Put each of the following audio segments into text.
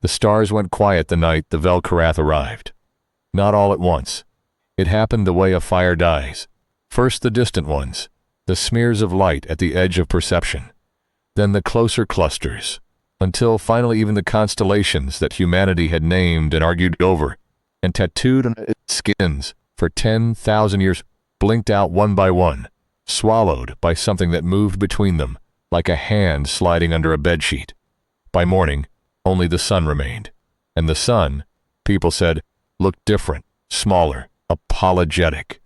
The stars went quiet the night the Vel'Karath arrived. Not all at once. It happened the way a fire dies. First the distant ones, the smears of light at the edge of perception. Then the closer clusters, until finally even the constellations that humanity had named and argued over and tattooed on its skins for 10,000 years blinked out one by one, swallowed by something that moved between them like a hand sliding under a bedsheet. By morning, only the sun remained. And the sun, people said, looked different, smaller, apologetic.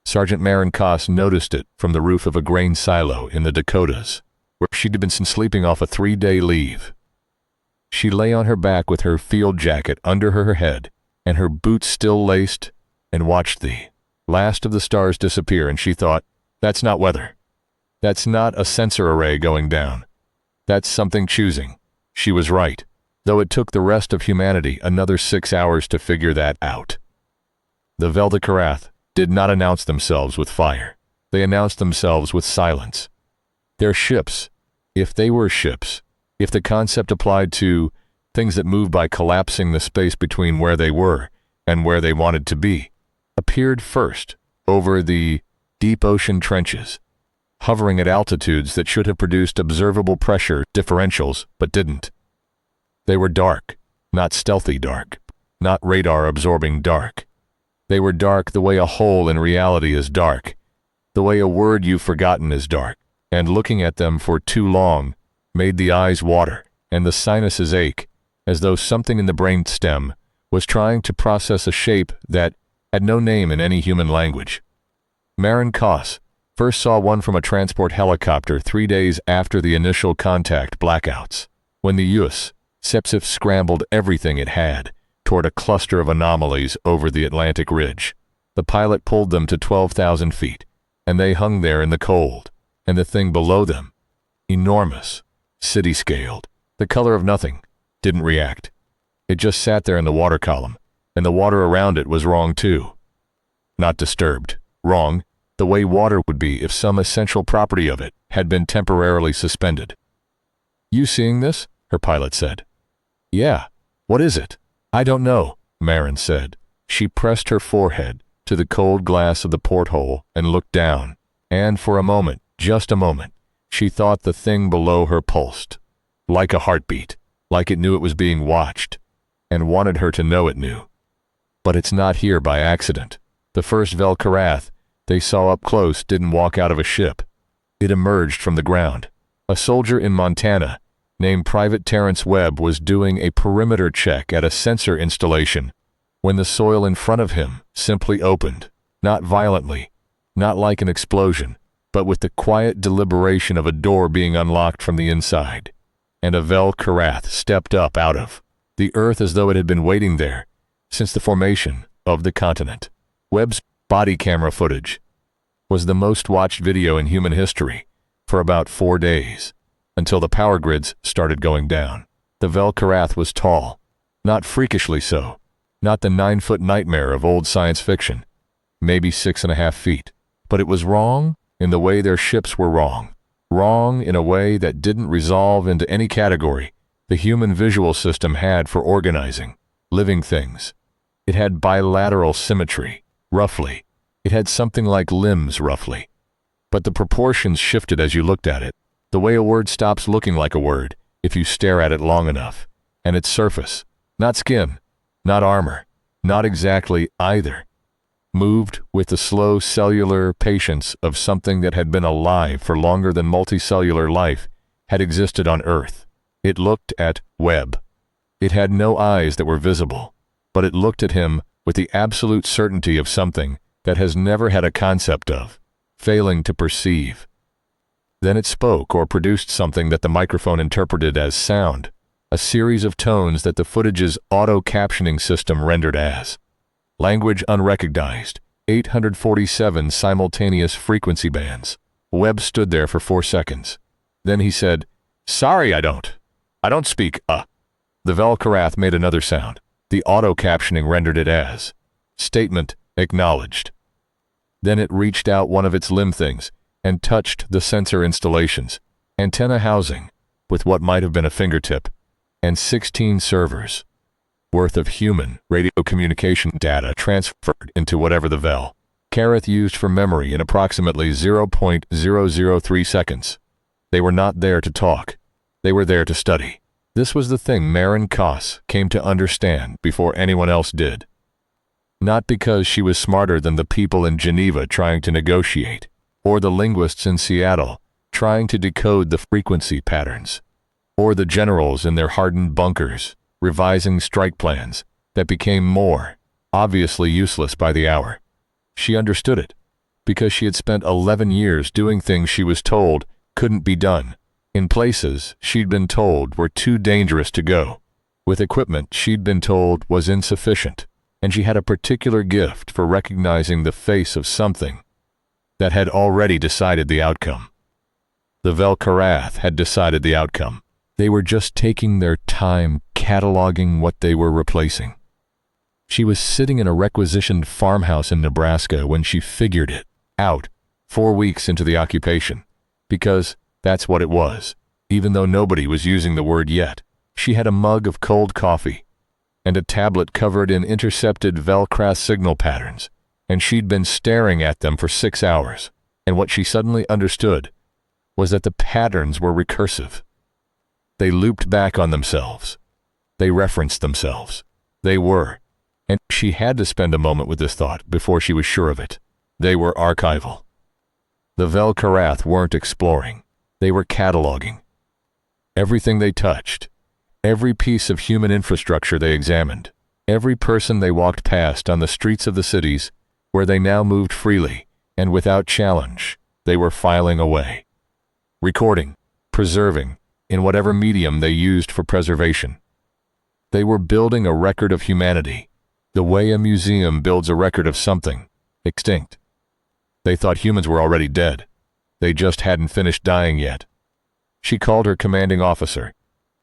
Sergeant Marin Koss noticed it from the roof of a grain silo in the Dakotas, where she'd been sleeping off a 3-day leave. She lay on her back with her field jacket under her head and her boots still laced and watched the last of the stars disappear, and she thought, that's not weather. That's not a sensor array going down. That's something choosing. She was right, though it took the rest of humanity another 6 hours to figure that out. The Vel'Karath did not announce themselves with fire. They announced themselves with silence. Their ships, if they were ships, if the concept applied to things that move by collapsing the space between where they were and where they wanted to be, appeared first over the deep ocean trenches, hovering at altitudes that should have produced observable pressure differentials, but didn't. They were dark, not stealthy dark, not radar-absorbing dark. They were dark the way a hole in reality is dark, the way a word you've forgotten is dark, and looking at them for too long made the eyes water and the sinuses ache, as though something in the brain stem was trying to process a shape that had no name in any human language. Marin Koss first saw one from a transport helicopter 3 days after the initial contact blackouts, when the US Sepsif scrambled everything it had toward a cluster of anomalies over the Atlantic Ridge. The pilot pulled them to 12,000 feet, and they hung there in the cold, and the thing below them, enormous, city-scaled, the color of nothing, didn't react. It just sat there in the water column, and the water around it was wrong too. Not disturbed, wrong, the way water would be if some essential property of it had been temporarily suspended. "You seeing this?" her pilot said. "Yeah. What is it?" "I don't know," Marin said. She pressed her forehead to the cold glass of the porthole and looked down, and for a moment, just a moment, she thought the thing below her pulsed, like a heartbeat, like it knew it was being watched, and wanted her to know it knew. But it's not here by accident. The first Vel'Karath they saw up close didn't walk out of a ship. It emerged from the ground. A soldier in Montana named Private Terrence Webb was doing a perimeter check at a sensor installation when the soil in front of him simply opened, not violently, not like an explosion, but with the quiet deliberation of a door being unlocked from the inside. And a Vel'Karath stepped up out of the earth as though it had been waiting there since the formation of the continent. Webb's body camera footage was the most watched video in human history for about 4 days, until the power grids started going down. The Vel'Karath was tall, not freakishly so, not the 9-foot nightmare of old science fiction, maybe 6.5 feet, but it was wrong in the way their ships were wrong, wrong in a way that didn't resolve into any category the human visual system had for organizing living things. It had bilateral symmetry, roughly. It had something like limbs, roughly. But the proportions shifted as you looked at it, the way a word stops looking like a word if you stare at it long enough, and its surface, not skin, not armor, not exactly either, moved with the slow cellular patience of something that had been alive for longer than multicellular life had existed on Earth. It looked at Webb. It had no eyes that were visible, but it looked at him with the absolute certainty of something that has never had a concept of, failing to perceive. Then it spoke or produced something that the microphone interpreted as sound, a series of tones that the footage's auto-captioning system rendered as language unrecognized, 847 simultaneous frequency bands. Webb stood there for 4 seconds. Then he said, "Sorry, I don't speak, The Vel'Karath made another sound. The auto-captioning rendered it as statement acknowledged. Then it reached out one of its limb things and touched the sensor installation's antenna housing with what might have been a fingertip, and 16 servers worth of human radio communication data transferred into whatever the Vel Karath used for memory in approximately 0.003 seconds. They were not there to talk. They were there to study. This was the thing Marin Koss came to understand before anyone else did. Not because she was smarter than the people in Geneva trying to negotiate, or the linguists in Seattle trying to decode the frequency patterns, or the generals in their hardened bunkers revising strike plans that became more obviously useless by the hour. She understood it because she had spent 11 years doing things she was told couldn't be done, in places she'd been told were too dangerous to go, with equipment she'd been told was insufficient, and she had a particular gift for recognizing the face of something that had already decided the outcome. The Vel Karath had decided the outcome. They were just taking their time cataloging what they were replacing. She was sitting in a requisitioned farmhouse in Nebraska when she figured it out 4 weeks into the occupation, because that's what it was. Even though nobody was using the word yet, she had a mug of cold coffee and a tablet covered in intercepted Vel Karath signal patterns, and she'd been staring at them for 6 hours, and what she suddenly understood was that the patterns were recursive. They looped back on themselves. They referenced themselves. They were, and she had to spend a moment with this thought before she was sure of it, they were archival. The Vel Karath weren't exploring. They were cataloging. Everything they touched, every piece of human infrastructure they examined, every person they walked past on the streets of the cities where they now moved freely and without challenge, they were filing away. Recording, preserving, in whatever medium they used for preservation. They were building a record of humanity, the way a museum builds a record of something extinct. They thought humans were already dead. They just hadn't finished dying yet. She called her commanding officer,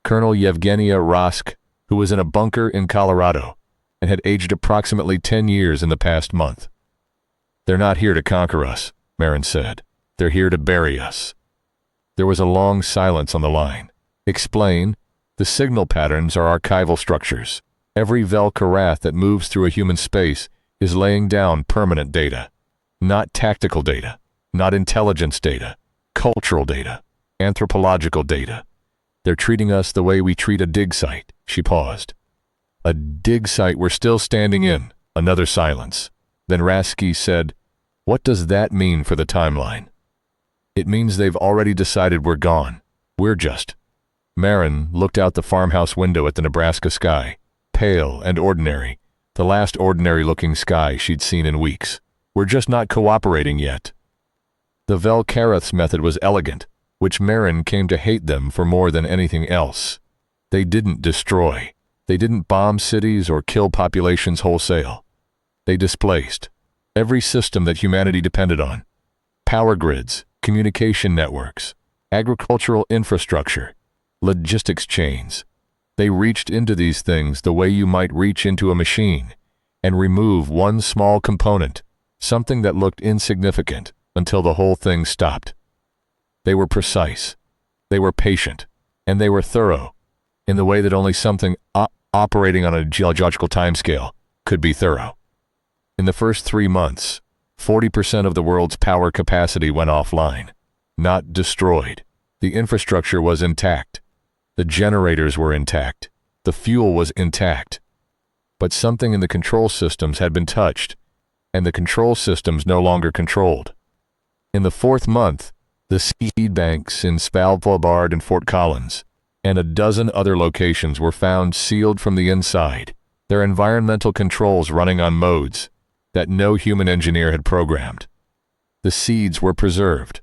Colonel Yevgenia Rosk, who was in a bunker in Colorado and had aged approximately 10 years in the past month. "They're not here to conquer us," Marin said. "They're here to bury us." There was a long silence on the line. "Explain. The signal patterns are archival structures. Every Vel Karath that moves through a human space is laying down permanent data. Not tactical data, not intelligence data, cultural data, anthropological data. They're treating us the way we treat a dig site." She paused. "A dig site we're still standing in." Another silence. Then Rasky said, "What does that mean for the timeline?" "It means they've already decided we're gone. We're just..." Marin looked out the farmhouse window at the Nebraska sky, pale and ordinary, the last ordinary-looking sky she'd seen in weeks. "We're just not cooperating yet." The Vel Karath's method was elegant, which Marin came to hate them for more than anything else. They didn't destroy. They didn't bomb cities or kill populations wholesale. They displaced every system that humanity depended on. Power grids, communication networks, agricultural infrastructure, logistics chains. They reached into these things the way you might reach into a machine and remove one small component, something that looked insignificant, until the whole thing stopped. They were precise, they were patient, and they were thorough, in the way that only something operating on a geological timescale could be thorough. In the first 3 months, 40% of the world's power capacity went offline. Not destroyed. The infrastructure was intact. The generators were intact. The fuel was intact. But something in the control systems had been touched, and the control systems no longer controlled. In the 4th month, the seed banks in Svalbard and Fort Collins, and a dozen other locations were found sealed from the inside, their environmental controls running on modes that no human engineer had programmed. The seeds were preserved.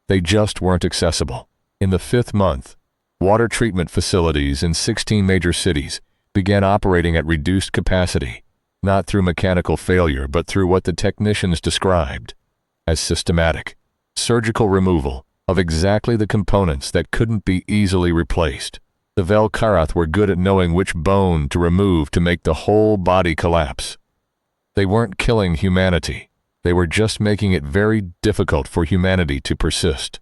They just weren't accessible. In the 5th month, water treatment facilities in 16 major cities began operating at reduced capacity, not through mechanical failure, but through what the technicians described as systematic, surgical removal of exactly the components that couldn't be easily replaced. The Vel Karath were good at knowing which bone to remove to make the whole body collapse. They weren't killing humanity. They were just making it very difficult for humanity to persist.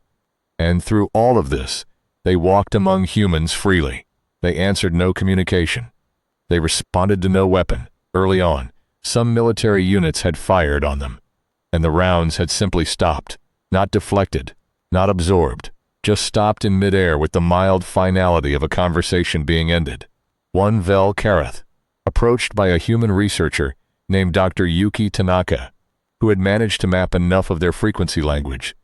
And through all of this, they walked among humans freely. They answered no communication. They responded to no weapon. Early on, some military units had fired on them, and the rounds had simply stopped, not deflected, not absorbed, just stopped in midair with the mild finality of a conversation being ended. One Vel Karath, approached by a human researcher named Dr. Yuki Tanaka, who had managed to map enough of their frequency language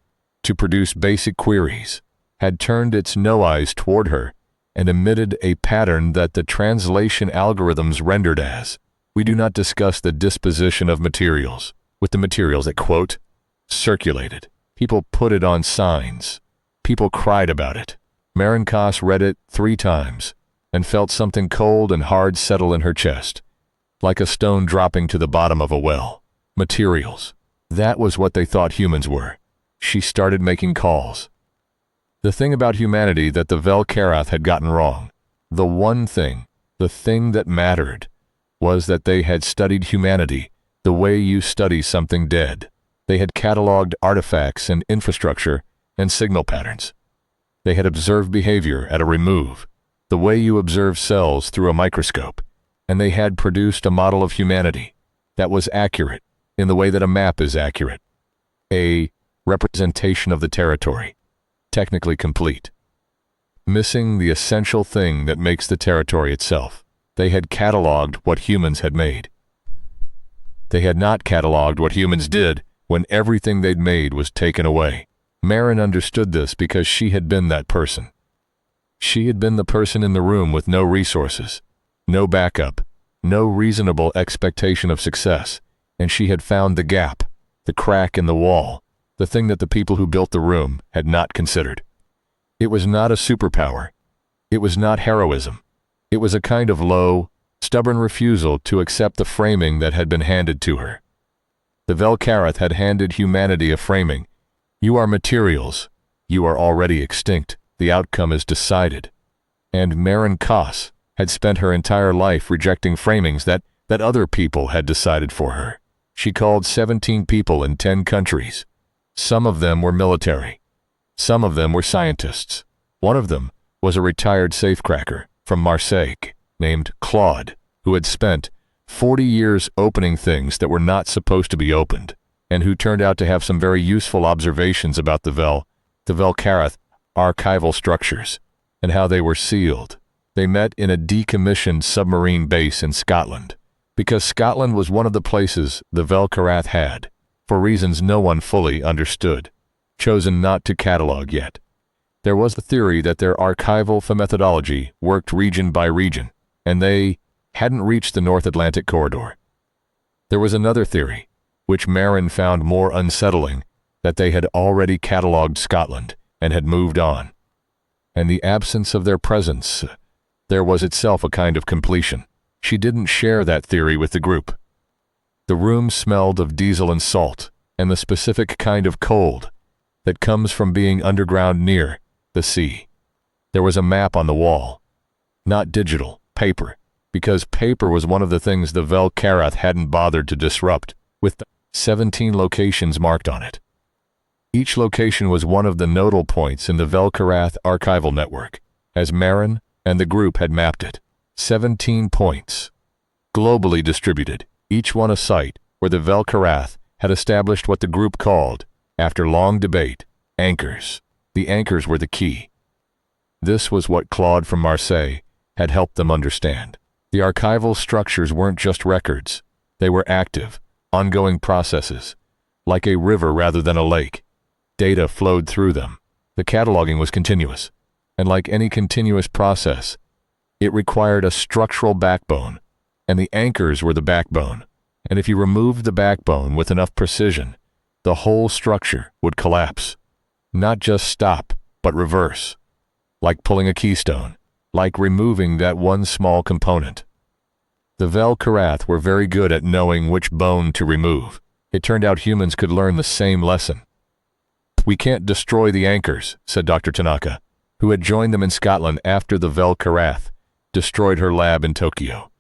to produce basic queries, had turned its no eyes toward her and emitted a pattern that the translation algorithms rendered as, "We do not discuss the disposition of materials," with the materials that, quote, circulated. People put it on signs. People cried about it. Marin Koss read it 3 times and felt something cold and hard settle in her chest, like a stone dropping to the bottom of a well. Materials. That was what they thought humans were. She started making calls. The thing about humanity that the Vel Karath had gotten wrong, the one thing, the thing that mattered, was that they had studied humanity the way you study something dead. They had cataloged artifacts and infrastructure and signal patterns. They had observed behavior at a remove, the way you observe cells through a microscope, and they had produced a model of humanity that was accurate in the way that a map is accurate, a representation of the territory, technically complete, missing the essential thing that makes the territory itself. They had cataloged what humans had made. They had not cataloged what humans did when everything they'd made was taken away. Marin understood this because she had been that person. She had been the person in the room with no resources, no backup, no reasonable expectation of success, and she had found the gap, the crack in the wall, the thing that the people who built the room had not considered. It was not a superpower. It was not heroism. It was a kind of low, stubborn refusal to accept the framing that had been handed to her. The Vel Karath had handed humanity a framing. You are materials. You are already extinct. The outcome is decided. And Marin Koss had spent her entire life rejecting framings that other people had decided for her. She called 17 people in 10 countries. Some of them were military. Some of them were scientists. One of them was a retired safecracker from Marseille named Claude, who had spent 40 years opening things that were not supposed to be opened, and who turned out to have some very useful observations about the Vel Karath archival structures and how they were sealed. They met in a decommissioned submarine base in Scotland, because Scotland was one of the places the Vel Karath had, for reasons no one fully understood, chosen not to catalog yet. There was the theory that their archival methodology worked region by region, and they hadn't reached the North Atlantic corridor. There was another theory, which Marin found more unsettling, that they had already cataloged Scotland and had moved on. And the absence of their presence, there was itself a kind of completion. She didn't share that theory with the group. The room smelled of diesel and salt, and the specific kind of cold that comes from being underground near the sea. There was a map on the wall, not digital, paper, because paper was one of the things the Vel Karath hadn't bothered to disrupt, with 17 locations marked on it. Each location was one of the nodal points in the Vel Karath archival network, as Marin and the group had mapped it. 17 points, globally distributed, each one a site where the Vel Karath had established what the group called, after long debate, anchors. The anchors were the key. This was what Claude from Marseille had helped them understand. The archival structures weren't just records. They were active, ongoing processes, like a river rather than a lake. Data flowed through them. The cataloging was continuous, and like any continuous process, it required a structural backbone, and the anchors were the backbone. And if you removed the backbone with enough precision, the whole structure would collapse. Not just stop, but reverse. Like pulling a keystone, like removing that one small component. The Vel Karath were very good at knowing which bone to remove. It turned out humans could learn the same lesson. "We can't destroy the anchors," said Dr. Tanaka, who had joined them in Scotland after the Vel Karath destroyed her lab in Tokyo.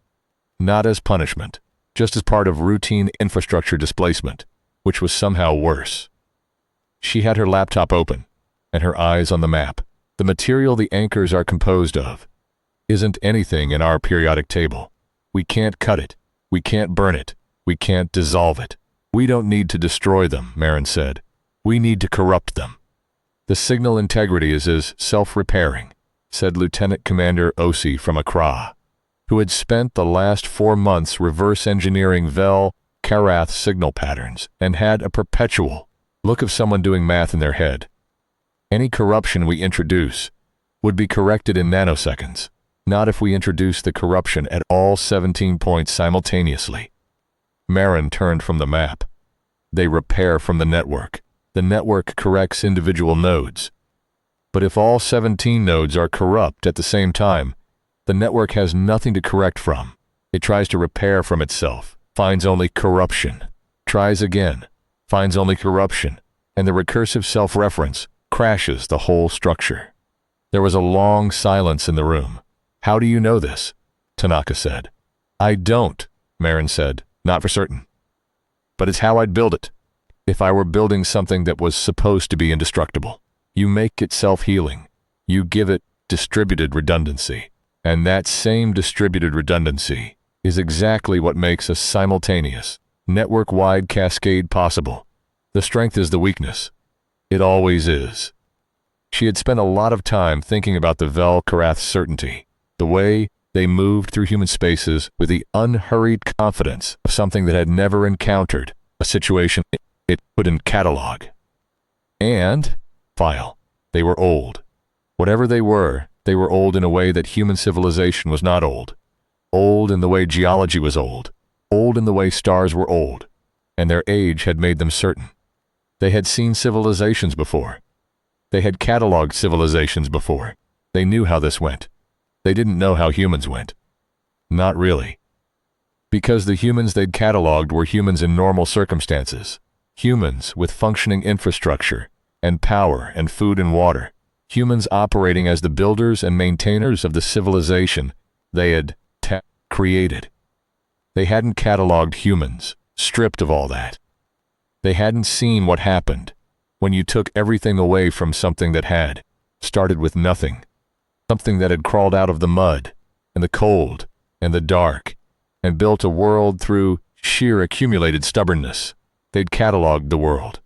Not as punishment, just as part of routine infrastructure displacement, which was somehow worse. She had her laptop open, and her eyes on the map. The material the anchors are composed of. isn't anything in our periodic table. We can't cut it. We can't burn it. We can't dissolve it. We don't need to destroy them, Marin said. We need to corrupt them. The signal integrity is self-repairing, said Lieutenant Commander Osi from Accra, who had spent the last 4 months reverse engineering Vel Karath signal patterns and had a perpetual look of someone doing math in their head. Any corruption we introduce would be corrected in nanoseconds, not if we introduce the corruption at all 17 points simultaneously. Marin turned from the map. They repair from the network. The network corrects individual nodes. But if all 17 nodes are corrupt at the same time, the network has nothing to correct from. It tries to repair from itself, finds only corruption, tries again, finds only corruption, and the recursive self-reference crashes the whole structure. There was a long silence in the room. How do you know this? Tanaka said. I don't, Marin said, not for certain. But it's how I'd build it. If I were building something that was supposed to be indestructible, you make it self-healing. You give it distributed redundancy. And that same distributed redundancy is exactly what makes a simultaneous, network-wide cascade possible. The strength is the weakness. It always is. She had spent a lot of time thinking about the Vel Karath certainty, the way they moved through human spaces with the unhurried confidence of something that had never encountered a situation it couldn't catalog. And, file, they were old. Whatever they were old in a way that human civilization was not old. Old in the way geology was old in the way stars were old, and their age had made them certain. They had seen civilizations before. They had cataloged civilizations before. They knew how this went. They didn't know how humans went. Not really. Because the humans they'd cataloged were humans in normal circumstances. Humans with functioning infrastructure and power and food and water. Humans operating as the builders and maintainers of the civilization they had created. They hadn't cataloged humans, stripped of all that. They hadn't seen what happened when you took everything away from something that had started with nothing, something that had crawled out of the mud and the cold and the dark and built a world through sheer accumulated stubbornness. They'd cataloged the world.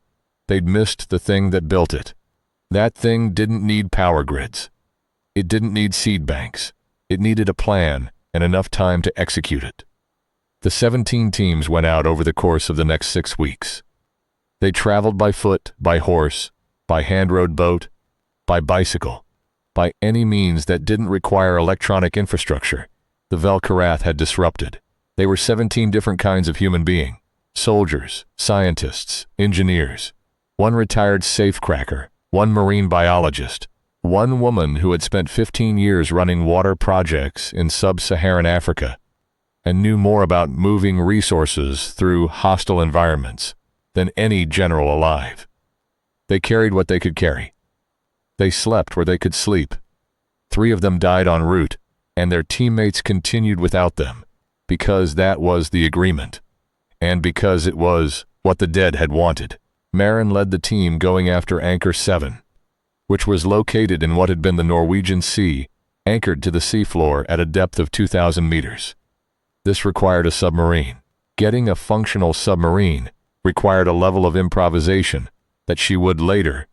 They'd missed the thing that built it. That thing didn't need power grids. It didn't need seed banks. It needed a plan and enough time to execute it. The 17 teams went out over the course of the next 6 weeks. They traveled by foot, by horse, by hand-rowed boat, by bicycle, by any means that didn't require electronic infrastructure the Vel Karath had disrupted. They were 17 different kinds of human being: soldiers, scientists, engineers, one retired safecracker, one marine biologist, one woman who had spent 15 years running water projects in sub-Saharan Africa and knew more about moving resources through hostile environments than any general alive. They carried what they could carry. They slept where they could sleep. 3 of them died en route, and their teammates continued without them, because that was the agreement, and because it was what the dead had wanted. Marin led the team going after Anchor 7, which was located in what had been the Norwegian Sea, anchored to the seafloor at a depth of 2,000 meters. This required a submarine. Getting a functional submarine required a level of improvisation that she would later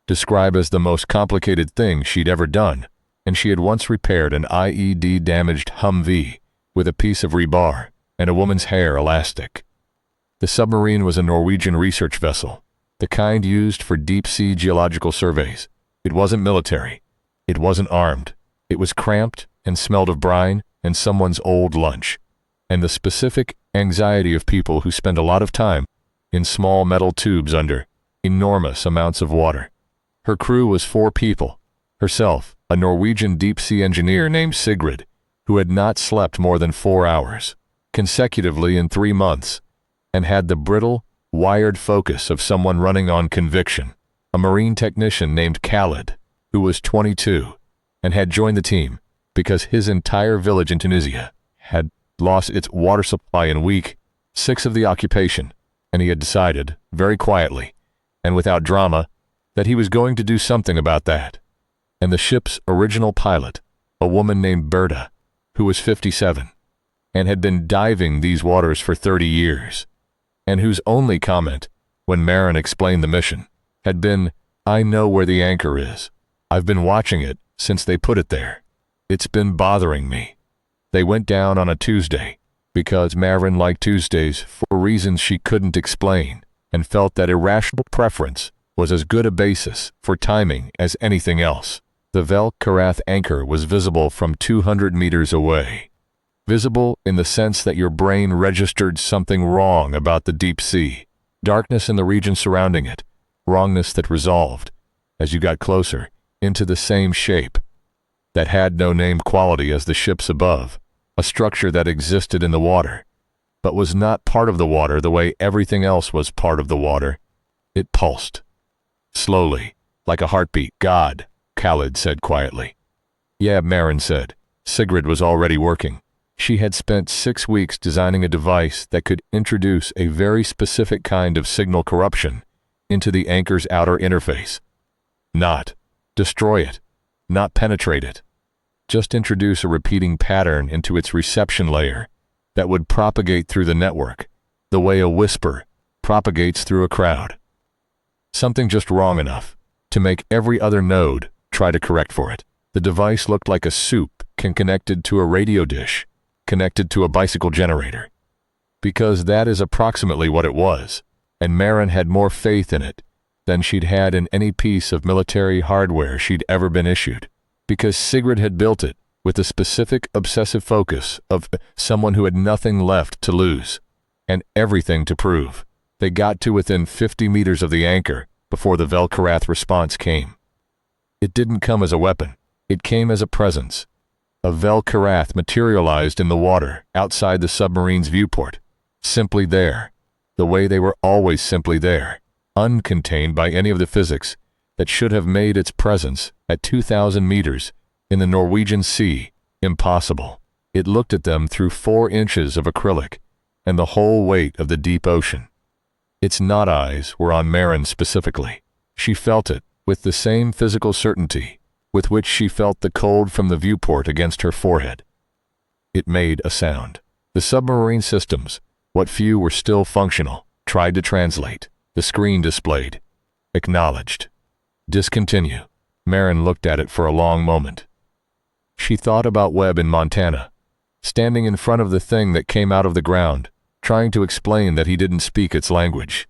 describe as the most complicated thing she'd ever done, and she had once repaired an IED-damaged Humvee with a piece of rebar and a woman's hair elastic. The submarine was a Norwegian research vessel, the kind used for deep-sea geological surveys. It wasn't military. It wasn't armed. It was cramped and smelled of brine and someone's old lunch, and the specific anxiety of people who spend a lot of time in small metal tubes under enormous amounts of water. Her crew was 4 people. Herself, a Norwegian deep-sea engineer named Sigrid, who had not slept more than 4 hours consecutively in 3 months, and had the brittle, wired focus of someone running on conviction. A marine technician named Khaled, who was 22, and had joined the team because his entire village in Tunisia had lost its water supply in week 6 of the occupation, and he had decided, very quietly and without drama, that he was going to do something about that. And the ship's original pilot, a woman named Berta, who was 57, and had been diving these waters for 30 years, and whose only comment, when Marin explained the mission, had been, "I know where the anchor is. I've been watching it since they put it there. It's been bothering me." They went down on a Tuesday, because Marin liked Tuesdays for reasons she couldn't explain, and felt that irrational preference was as good a basis for timing as anything else. The Vel-Karath anchor was visible from 200 meters away. Visible in the sense that your brain registered something wrong about the deep sea, darkness in the region surrounding it, wrongness that resolved, as you got closer, into the same shape, that had no name quality as the ships above, a structure that existed in the water, but was not part of the water the way everything else was part of the water. It pulsed. Slowly, like a heartbeat. "God," Khalid said quietly. "Yeah," Marin said. Sigrid was already working. She had spent 6 weeks designing a device that could introduce a very specific kind of signal corruption into the anchor's outer interface. Not destroy it, not penetrate it. Just introduce a repeating pattern into its reception layer that would propagate through the network, the way a whisper propagates through a crowd. Something just wrong enough to make every other node try to correct for it. The device looked like a soup connected to a radio dish, connected to a bicycle generator. Because that is approximately what it was, and Marin had more faith in it than she'd had in any piece of military hardware she'd ever been issued. Because Sigrid had built it with the specific obsessive focus of someone who had nothing left to lose and everything to prove. They got to within 50 meters of the anchor before the Vel-Karath response came. It didn't come as a weapon. It came as a presence. A Vel-Karath materialized in the water outside the submarine's viewport, simply there, the way they were always simply there, uncontained by any of the physics that should have made its presence at 2,000 meters in the Norwegian Sea impossible. It looked at them through 4 inches of acrylic and the whole weight of the deep ocean. Its not eyes were on Marin specifically. She felt it with the same physical certainty with which she felt the cold from the viewport against her forehead. It made a sound. The submarine systems, what few were still functional, tried to translate. The screen displayed. Acknowledged. Discontinue. Marin looked at it for a long moment. She thought about Webb in Montana, standing in front of the thing that came out of the ground, trying to explain that he didn't speak its language.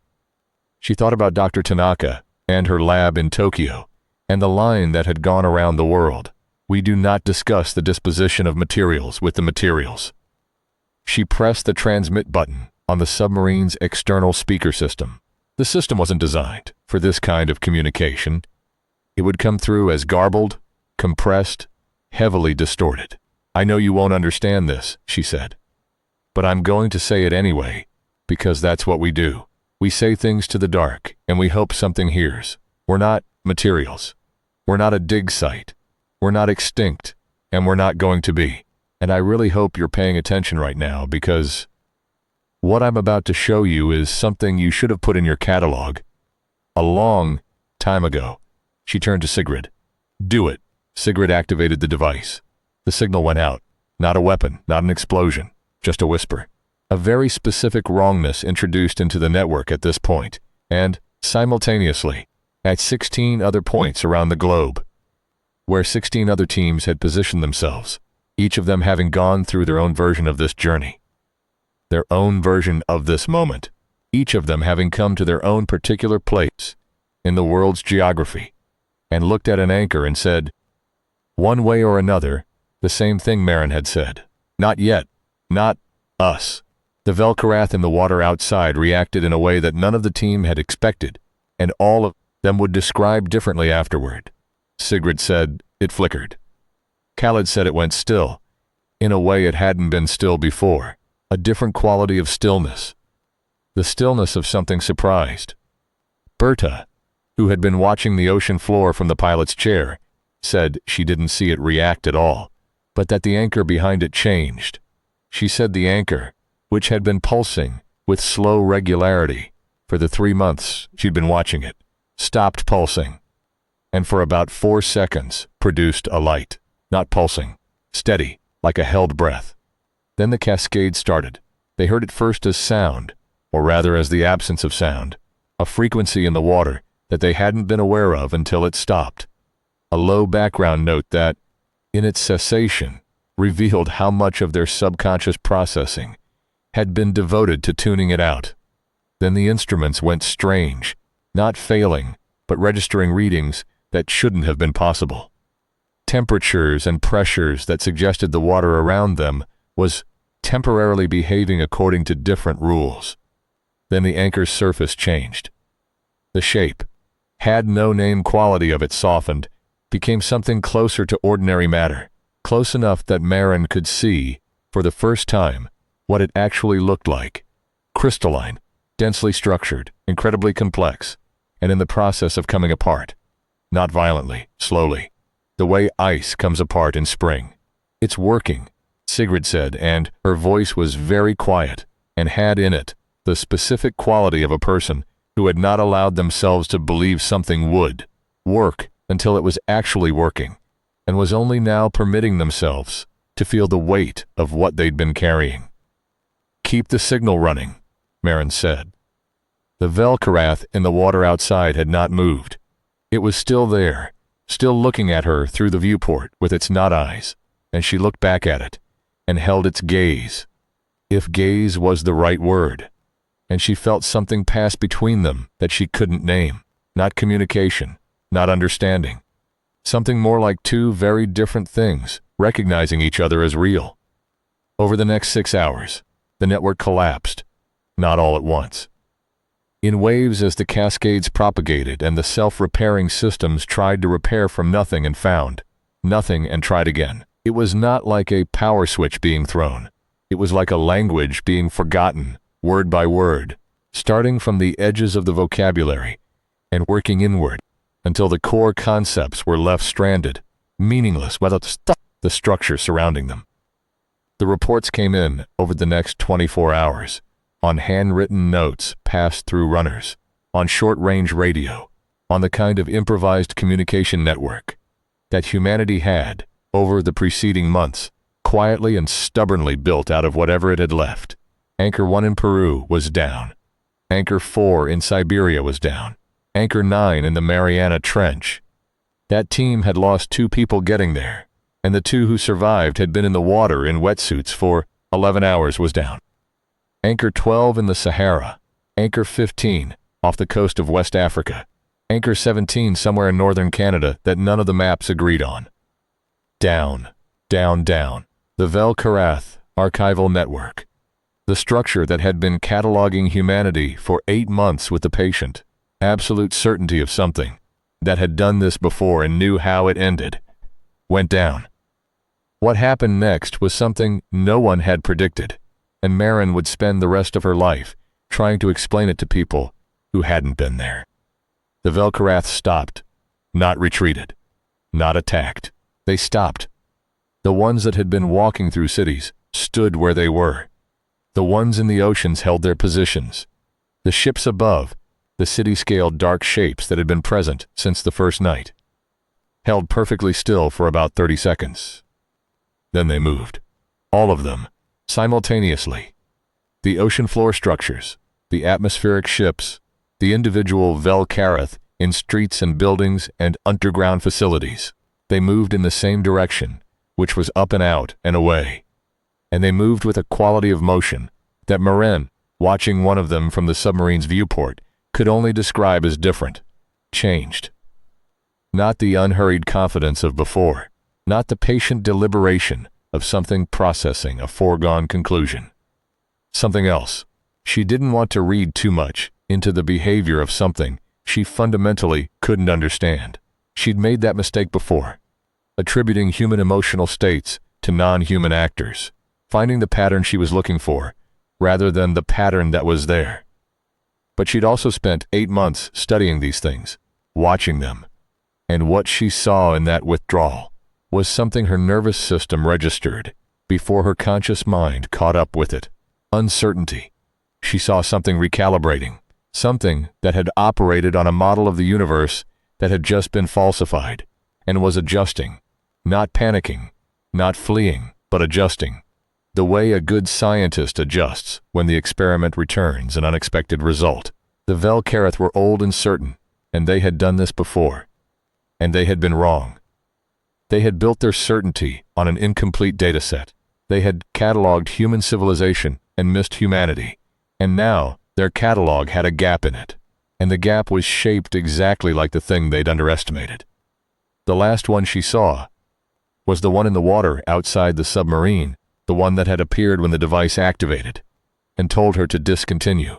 She thought about Dr. Tanaka and her lab in Tokyo, and the line that had gone around the world. "We do not discuss the disposition of materials with the materials." She pressed the transmit button on the submarine's external speaker system. The system wasn't designed for this kind of communication. It would come through as garbled, compressed, heavily distorted. "I know you won't understand this," she said. "But I'm going to say it anyway, because that's what we do. We say things to the dark, and we hope something hears. We're not materials. We're not a dig site. We're not extinct, and we're not going to be. And I really hope you're paying attention right now, because what I'm about to show you is something you should have put in your catalog a long time ago." She turned to Sigrid. "Do it." Sigrid activated the device. The signal went out. Not a weapon, not an explosion, just a whisper. A very specific wrongness introduced into the network at this point, and, simultaneously, at 16 other points around the globe, where 16 other teams had positioned themselves, each of them having gone through their own version of this journey, their own version of this moment, each of them having come to their own particular place in the world's geography, and looked at an anchor and said, one way or another, the same thing Marin had said. "Not yet. Not us." The Vel-Karath in the water outside reacted in a way that none of the team had expected, and all of them would describe differently afterward. Sigrid said it flickered. Khalid said it went still, in a way it hadn't been still before, a different quality of stillness, the stillness of something surprised. Berta, who had been watching the ocean floor from the pilot's chair, said she didn't see it react at all, but that the anchor behind it changed. She said the anchor, which had been pulsing with slow regularity for the 3 months she'd been watching it, stopped pulsing, and for about 4 seconds produced a light. Not pulsing, steady, like a held breath. Then the cascade started. They heard it first as sound, or rather as the absence of sound, a frequency in the water that they hadn't been aware of until it stopped. A low background note that, in its cessation, revealed how much of their subconscious processing had been devoted to tuning it out. Then the instruments went strange, not failing, but registering readings that shouldn't have been possible. Temperatures and pressures that suggested the water around them was temporarily behaving according to different rules. Then the anchor's surface changed. The shape, had no name quality of it softened, became something closer to ordinary matter, close enough that Marin could see, for the first time, what it actually looked like. Crystalline, densely structured, incredibly complex, and in the process of coming apart. Not violently, slowly, the way ice comes apart in spring. "It's working," Sigrid said, and her voice was very quiet and had in it the specific quality of a person who had not allowed themselves to believe something would work until it was actually working, and was only now permitting themselves to feel the weight of what they'd been carrying. "Keep the signal running," Marin said. The Velkarath in the water outside had not moved. It was still there, still looking at her through the viewport with its knot eyes, and she looked back at it, and held its gaze, if gaze was the right word, and she felt something pass between them that she couldn't name, not communication, not understanding, something more like two very different things, recognizing each other as real. Over the next 6 hours, the network collapsed, not all at once. In waves as the cascades propagated and the self-repairing systems tried to repair from nothing and found nothing and tried again. It was not like a power switch being thrown. It was like a language being forgotten, word by word, starting from the edges of the vocabulary and working inward until the core concepts were left stranded, meaningless without the structure surrounding them. The reports came in over the next 24 hours, on handwritten notes passed through runners, on short-range radio, on the kind of improvised communication network that humanity had, over the preceding months, quietly and stubbornly built out of whatever it had left. Anchor 1 in Peru was down. Anchor 4 in Siberia was down. Anchor 9 in the Mariana Trench. That team had lost 2 people getting there, and the 2 who survived had been in the water in wetsuits for 11 hours was down. Anchor 12 in the Sahara. Anchor 15 off the coast of West Africa. Anchor 17 somewhere in northern Canada that none of the maps agreed on. Down, down, down. The Velkarath archival network. The structure that had been cataloging humanity for 8 months with the patient, absolute certainty of something, that had done this before and knew how it ended, went down. What happened next was something no one had predicted, and Marin would spend the rest of her life trying to explain it to people who hadn't been there. The Velkarath stopped, not retreated, not attacked. They stopped. The ones that had been walking through cities stood where they were. The ones in the oceans held their positions. The ships above, the city-scale dark shapes that had been present since the first night, held perfectly still for about 30 seconds. Then they moved. All of them, simultaneously. The ocean floor structures, the atmospheric ships, the individual Velkarath in streets and buildings and underground facilities. They moved in the same direction, which was up and out and away. And they moved with a quality of motion that Marin, watching one of them from the submarine's viewport, could only describe as different, changed. Not the unhurried confidence of before, not the patient deliberation of something processing a foregone conclusion. Something else. She didn't want to read too much into the behavior of something she fundamentally couldn't understand. She'd made that mistake before, attributing human emotional states to non-human actors, finding the pattern she was looking for, rather than the pattern that was there. But she'd also spent 8 months studying these things, watching them, and what she saw in that withdrawal was something her nervous system registered before her conscious mind caught up with it. Uncertainty. She saw something recalibrating, something that had operated on a model of the universe that had just been falsified, and was adjusting, not panicking, not fleeing, but adjusting. The way a good scientist adjusts when the experiment returns an unexpected result. The Velkarath were old and certain, and they had done this before. And they had been wrong. They had built their certainty on an incomplete dataset. They had cataloged human civilization and missed humanity. And now their catalog had a gap in it. And the gap was shaped exactly like the thing they'd underestimated. The last one she saw was the one in the water outside the submarine, the one that had appeared when the device activated, and told her to discontinue.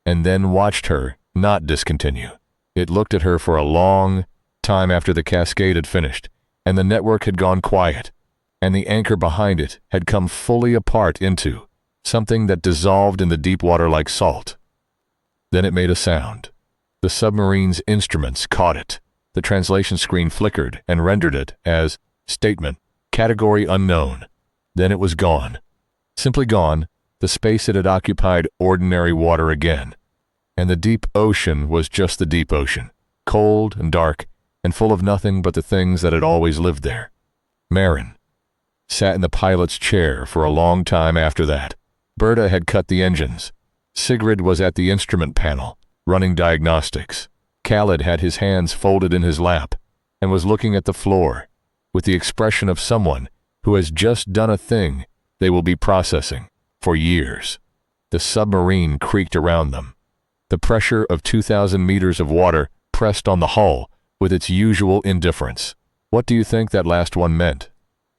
And then watched her not discontinue. It looked at her for a long time after the cascade had finished, and the network had gone quiet, and the anchor behind it had come fully apart into something that dissolved in the deep water like salt. Then it made a sound. The submarine's instruments caught it. The translation screen flickered and rendered it as statement, category unknown. Then it was gone. Simply gone, the space it had occupied ordinary water again. And the deep ocean was just the deep ocean, cold and dark and full of nothing but the things that had always lived there. Marin sat in the pilot's chair for a long time after that. Berta had cut the engines. Sigrid was at the instrument panel, running diagnostics. Khaled had his hands folded in his lap and was looking at the floor with the expression of someone who has just done a thing they will be processing for years. The submarine creaked around them. The pressure of 2,000 meters of water pressed on the hull with its usual indifference. "What do you think that last one meant?"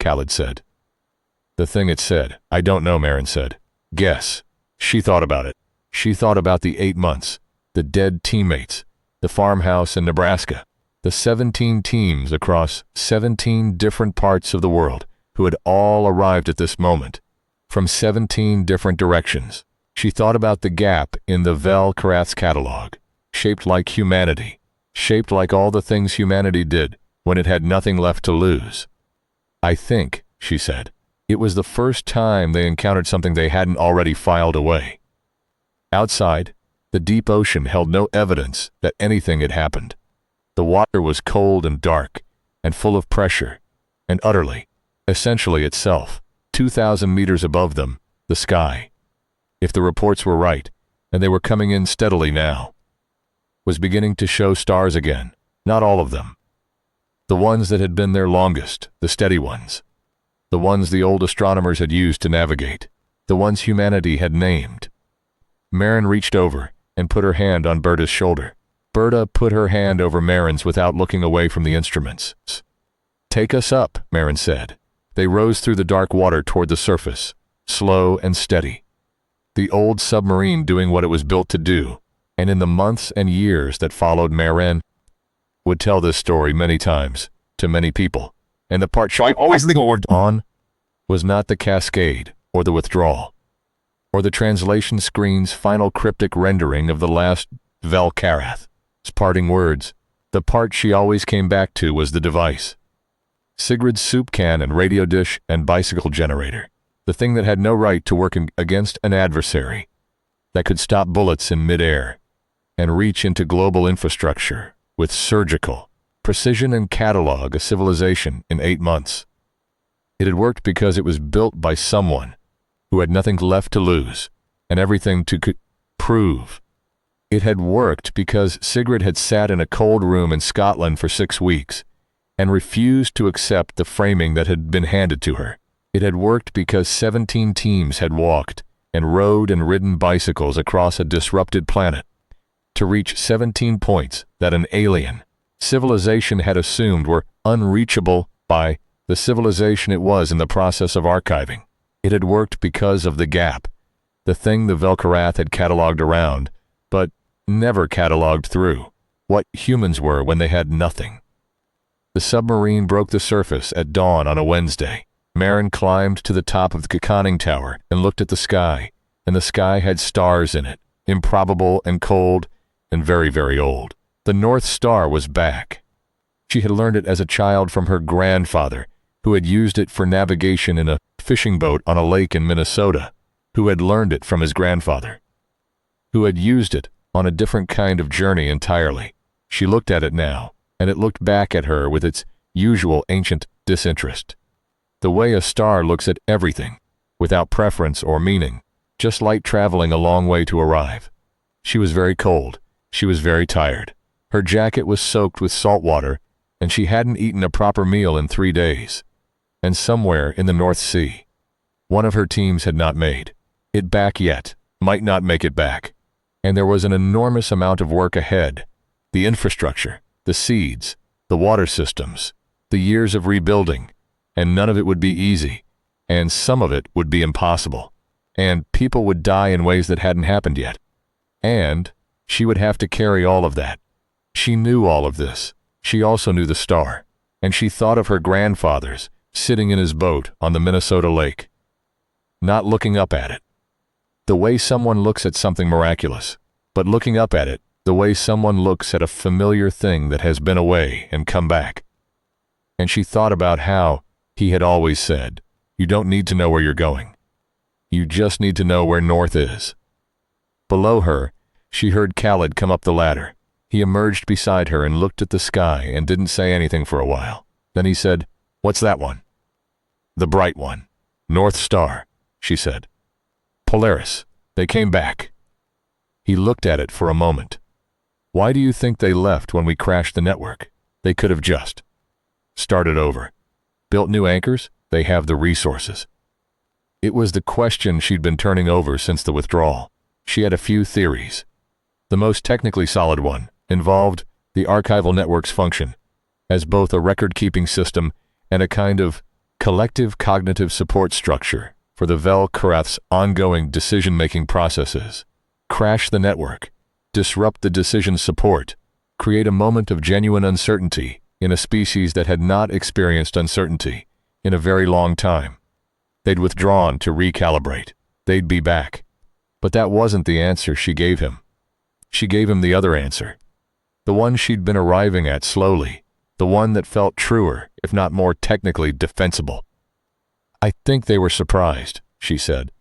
Khaled said. "The thing it said. I don't know," Marin said. "Guess." She thought about it. She thought about the 8 months, the dead teammates, the farmhouse in Nebraska, the 17 teams across 17 different parts of the world who had all arrived at this moment, from 17 different directions. She thought about the gap in the Velkarath's catalog, shaped like humanity, shaped like all the things humanity did when it had nothing left to lose. "I think," she said, "it was the first time they encountered something they hadn't already filed away." Outside, the deep ocean held no evidence that anything had happened. The water was cold and dark, and full of pressure, and utterly, essentially itself, 2,000 meters above them, the sky, if the reports were right, and they were coming in steadily now, was beginning to show stars again, not all of them. The ones that had been there longest, the steady ones. The ones the old astronomers had used to navigate. The ones humanity had named. Marin reached over and put her hand on Berta's shoulder. Berta put her hand over Marin's without looking away from the instruments. "Take us up," Marin said. They rose through the dark water toward the surface, slow and steady. The old submarine doing what it was built to do, and in the months and years that followed, Marin would tell this story many times, to many people, and the part she always lingered on was not the cascade, or the withdrawal, or the translation screen's final cryptic rendering of the last Velkarath's parting words. The part she always came back to was the device. Sigrid's soup can and radio dish and bicycle generator, the thing that had no right to work against an adversary, that could stop bullets in midair and reach into global infrastructure with surgical precision and catalog a civilization in 8 months. It had worked because it was built by someone who had nothing left to lose and everything to prove. It had worked because Sigrid had sat in a cold room in Scotland for 6 weeks and refused to accept the framing that had been handed to her. It had worked because 17 teams had walked and rode and ridden bicycles across a disrupted planet to reach 17 points that an alien civilization had assumed were unreachable by the civilization it was in the process of archiving. It had worked because of the gap, the thing the Velkarath had cataloged around, but never cataloged through, what humans were when they had nothing. The submarine broke the surface at dawn on a Wednesday. Marin climbed to the top of the conning tower and looked at the sky, and the sky had stars in it, improbable and cold and very, very old. The North Star was back. She had learned it as a child from her grandfather, who had used it for navigation in a fishing boat on a lake in Minnesota, who had learned it from his grandfather, who had used it on a different kind of journey entirely. She looked at it now, and it looked back at her with its usual ancient disinterest. The way a star looks at everything, without preference or meaning, just light traveling a long way to arrive. She was very cold. She was very tired. Her jacket was soaked with salt water, and she hadn't eaten a proper meal in 3 days. And somewhere in the North Sea, one of her teams had not made it back yet, might not make it back. And there was an enormous amount of work ahead. The infrastructure, the seeds, the water systems, the years of rebuilding, and none of it would be easy, and some of it would be impossible, and people would die in ways that hadn't happened yet. And she would have to carry all of that. She knew all of this. She also knew the star, and she thought of her grandfathers sitting in his boat on the Minnesota lake, not looking up at it. The way someone looks at something miraculous, but looking up at it the way someone looks at a familiar thing that has been away and come back. And she thought about how he had always said, "You don't need to know where you're going. You just need to know where north is." Below her, she heard Khaled come up the ladder. He emerged beside her and looked at the sky and didn't say anything for a while. Then he said, "What's that one?" "The bright one. North Star," she said. "Polaris. They came back." He looked at it for a moment. "Why do you think they left when we crashed the network? They could have just started over. Built new anchors? They have the resources." It was the question she'd been turning over since the withdrawal. She had a few theories. The most technically solid one involved the archival network's function as both a record-keeping system and a kind of collective cognitive support structure for the Vel-Karath's ongoing decision-making processes. Crash the network, disrupt the decision support, create a moment of genuine uncertainty in a species that had not experienced uncertainty in a very long time. They'd withdrawn to recalibrate. They'd be back. But that wasn't the answer she gave him. She gave him the other answer, the one she'd been arriving at slowly, the one that felt truer, if not more technically defensible. "I think they were surprised," she said.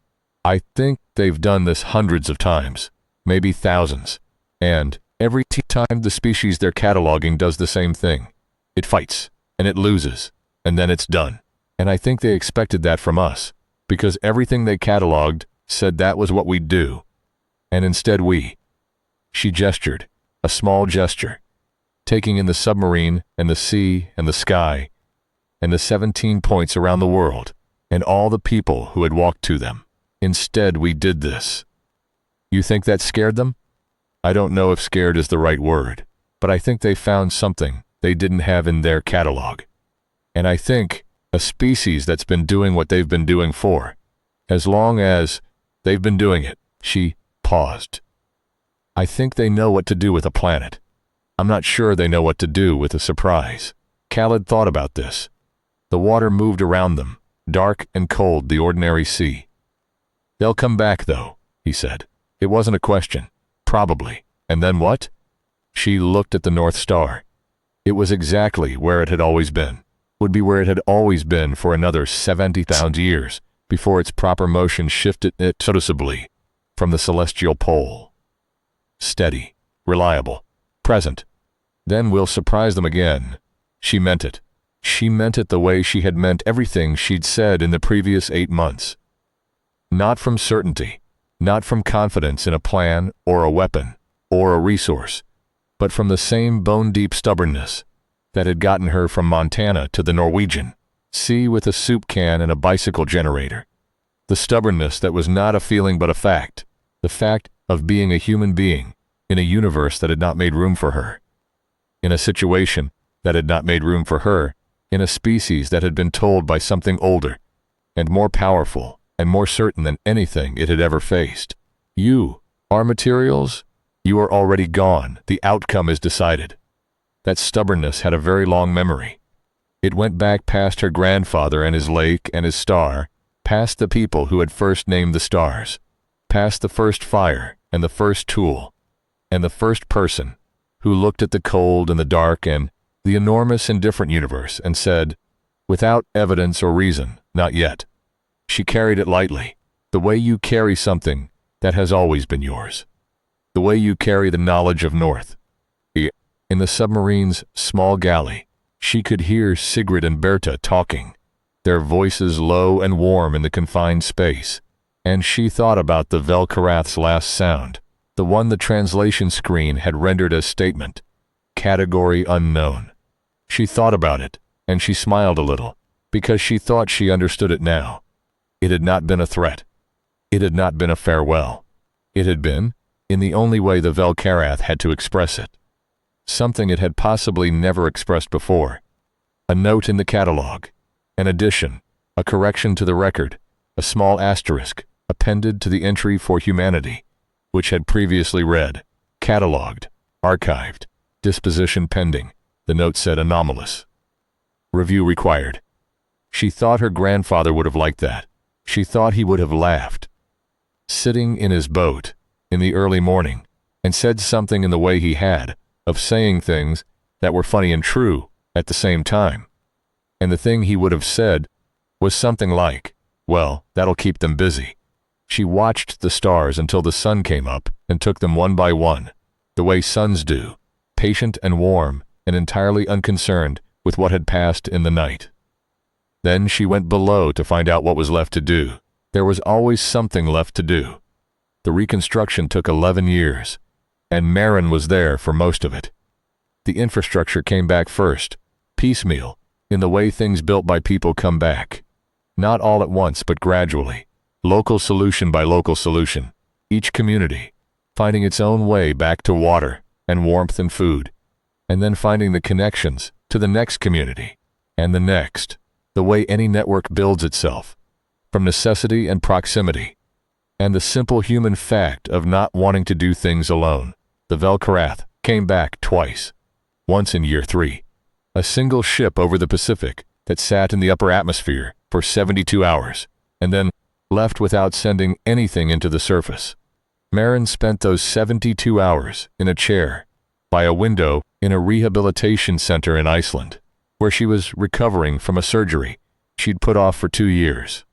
"I think they've done this hundreds of times, maybe thousands, and every time the species they're cataloging does the same thing. It fights, and it loses, and then it's done. And I think they expected that from us, because everything they cataloged said that was what we'd do. And instead she gestured, a small gesture, taking in the submarine and the sea and the sky and the 17 points around the world and all the people who had walked to them. Instead, we did this. You think that scared them? I don't know if scared is the right word, but I think they found something they didn't have in their catalog. And I think a species that's been doing what they've been doing for as long as they've been doing it." She paused. "I think they know what to do with a planet. I'm not sure they know what to do with a surprise." Khaled thought about this. The water moved around them, dark and cold, the ordinary sea. "They'll come back, though," he said. It wasn't a question. Probably. And then what? She looked at the North Star. It was exactly where it had always been. Would be where it had always been for another 70,000 years before its proper motion shifted it noticeably from the celestial pole. Steady, reliable, present. Then we'll surprise them again. She meant it. She meant it the way she had meant everything she'd said in the previous 8 months. Not from certainty, not from confidence in a plan or a weapon or a resource, but from the same bone-deep stubbornness that had gotten her from Montana to the Norwegian Sea with a soup can and a bicycle generator. The stubbornness that was not a feeling but a fact, the fact of being a human being in a universe that had not made room for her, in a situation that had not made room for her, in a species that had been told by something older and more powerful and more certain than anything it had ever faced. You are materials. You are already gone. The outcome is decided. That stubbornness had a very long memory. It went back past her grandfather and his lake and his star, past the people who had first named the stars, past the first fire and the first tool, and the first person who looked at the cold and the dark and the enormous and different universe and said, without evidence or reason, not yet. She carried it lightly, the way you carry something that has always been yours, the way you carry the knowledge of North. In the submarine's small galley, she could hear Sigrid and Berta talking. their voices low and warm in the confined space. And she thought about the Vel'Karath's last sound, the one the translation screen had rendered as statement, category unknown. She thought about it, and she smiled a little, because she thought she understood it now. It had not been a threat. It had not been a farewell. It had been, in the only way the Vel'Karath had to express it, something it had possibly never expressed before. A note in the catalog, an addition, a correction to the record, a small asterisk appended to the entry for humanity, which had previously read, catalogued, archived, disposition pending. The note said anomalous. Review required. She thought her grandfather would have liked that. She thought he would have laughed. Sitting in his boat, in the early morning, and said something in the way he had, of saying things that were funny and true at the same time. And the thing he would have said was something like, well, that'll keep them busy. She watched the stars until the sun came up and took them one by one, the way suns do, patient and warm and entirely unconcerned with what had passed in the night. Then she went below to find out what was left to do. There was always something left to do. The reconstruction took 11 years, and Marin was there for most of it. The infrastructure came back first, piecemeal, in the way things built by people come back. Not all at once, but gradually, local solution by local solution, each community finding its own way back to water and warmth and food, and then finding the connections to the next community and the next, the way any network builds itself, from necessity and proximity, and the simple human fact of not wanting to do things alone. The Vel'Karath came back twice, once in year 3, a single ship over the Pacific that sat in the upper atmosphere for 72 hours, and then left without sending anything into the surface. Marin spent those 72 hours in a chair by a window in a rehabilitation center in Iceland, where she was recovering from a surgery she'd put off for 2 years.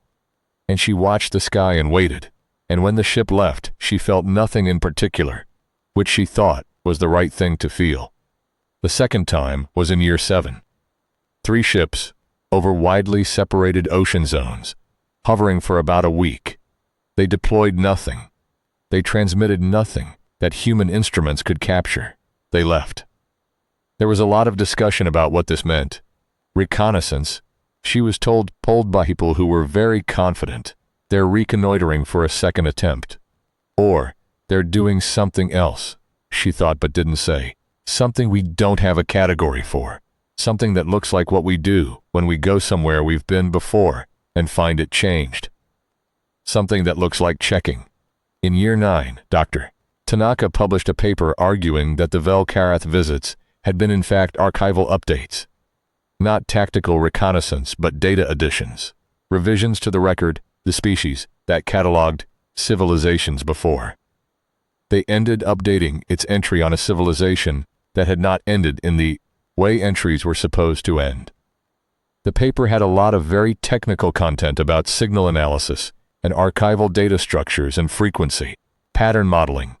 And she watched the sky and waited, and when the ship left, she felt nothing in particular, which she thought was the right thing to feel. The second time was in year 7. 3 ships, over widely separated ocean zones, hovering for about a week. They deployed nothing. They transmitted nothing that human instruments could capture. They left. There was a lot of discussion about what this meant. Reconnaissance, she was told, pulled by people who were very confident. They're reconnoitering for a second attempt. Or, they're doing something else, she thought but didn't say. Something we don't have a category for. Something that looks like what we do when we go somewhere we've been before and find it changed. Something that looks like checking. In year 9, Dr. Tanaka published a paper arguing that the Vel'Karath visits had been in fact archival updates. Not tactical reconnaissance, but data additions. Revisions to the record, the species, that cataloged civilizations before. They ended updating its entry on a civilization that had not ended in the way entries were supposed to end. The paper had a lot of very technical content about signal analysis and archival data structures and frequency, pattern modeling,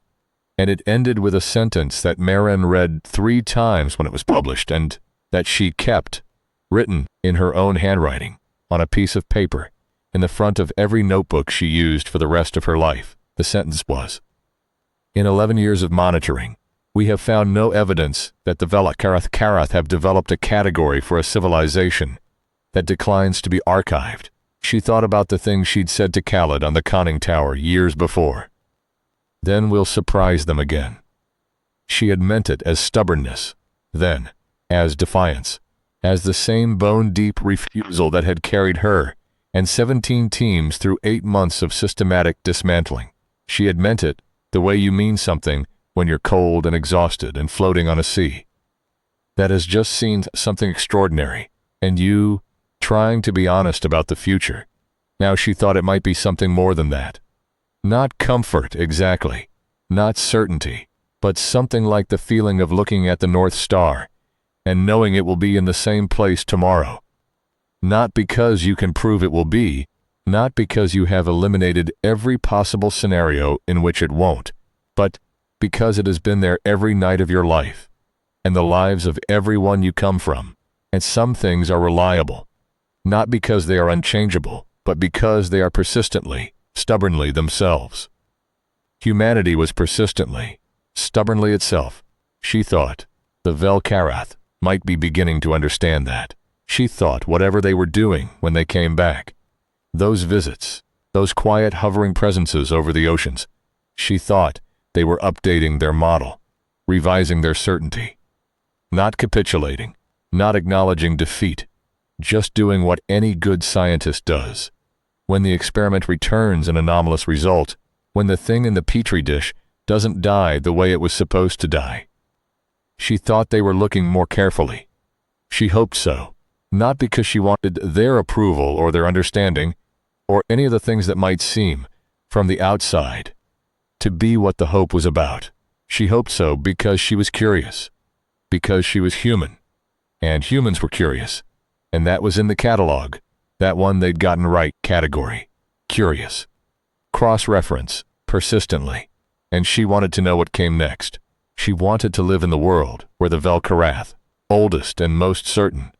and it ended with a sentence that Marin read 3 times when it was published and that she kept, written in her own handwriting, on a piece of paper, in the front of every notebook she used for the rest of her life. The sentence was, "In 11 years of monitoring, we have found no evidence that the Vel'Karath have developed a category for a civilization that declines to be archived." She thought about the things she'd said to Khaled on the conning tower years before. Then we'll surprise them again. She had meant it as stubbornness, then as defiance, as the same bone-deep refusal that had carried her and 17 teams through 8 months of systematic dismantling. She had meant it the way you mean something when you're cold and exhausted and floating on a sea that has just seen something extraordinary, and you trying to be honest about the future. Now she thought it might be something more than that. Not comfort, exactly. Not certainty, but something like the feeling of looking at the North Star and knowing it will be in the same place tomorrow. Not because you can prove it will be, not because you have eliminated every possible scenario in which it won't, but because it has been there every night of your life, and the lives of everyone you come from, and some things are reliable. not because they are unchangeable, but because they are persistently, stubbornly themselves. Humanity was persistently, stubbornly itself. She thought the Vel-Karath might be beginning to understand that. She thought whatever they were doing when they came back, those visits, those quiet hovering presences over the oceans, she thought they were updating their model, revising their certainty. Not capitulating, not acknowledging defeat, just doing what any good scientist does. When the experiment returns an anomalous result, when the thing in the petri dish doesn't die the way it was supposed to die. She thought they were looking more carefully. She hoped so, not because she wanted their approval or their understanding, or any of the things that might seem, from the outside, to be what the hope was about. She hoped so because she was curious, because she was human, and humans were curious, and that was in the catalog, that one they'd gotten right category, curious. Cross-reference, persistently, and she wanted to know what came next. She wanted to live in the world where the Vel-Karath, oldest and most certain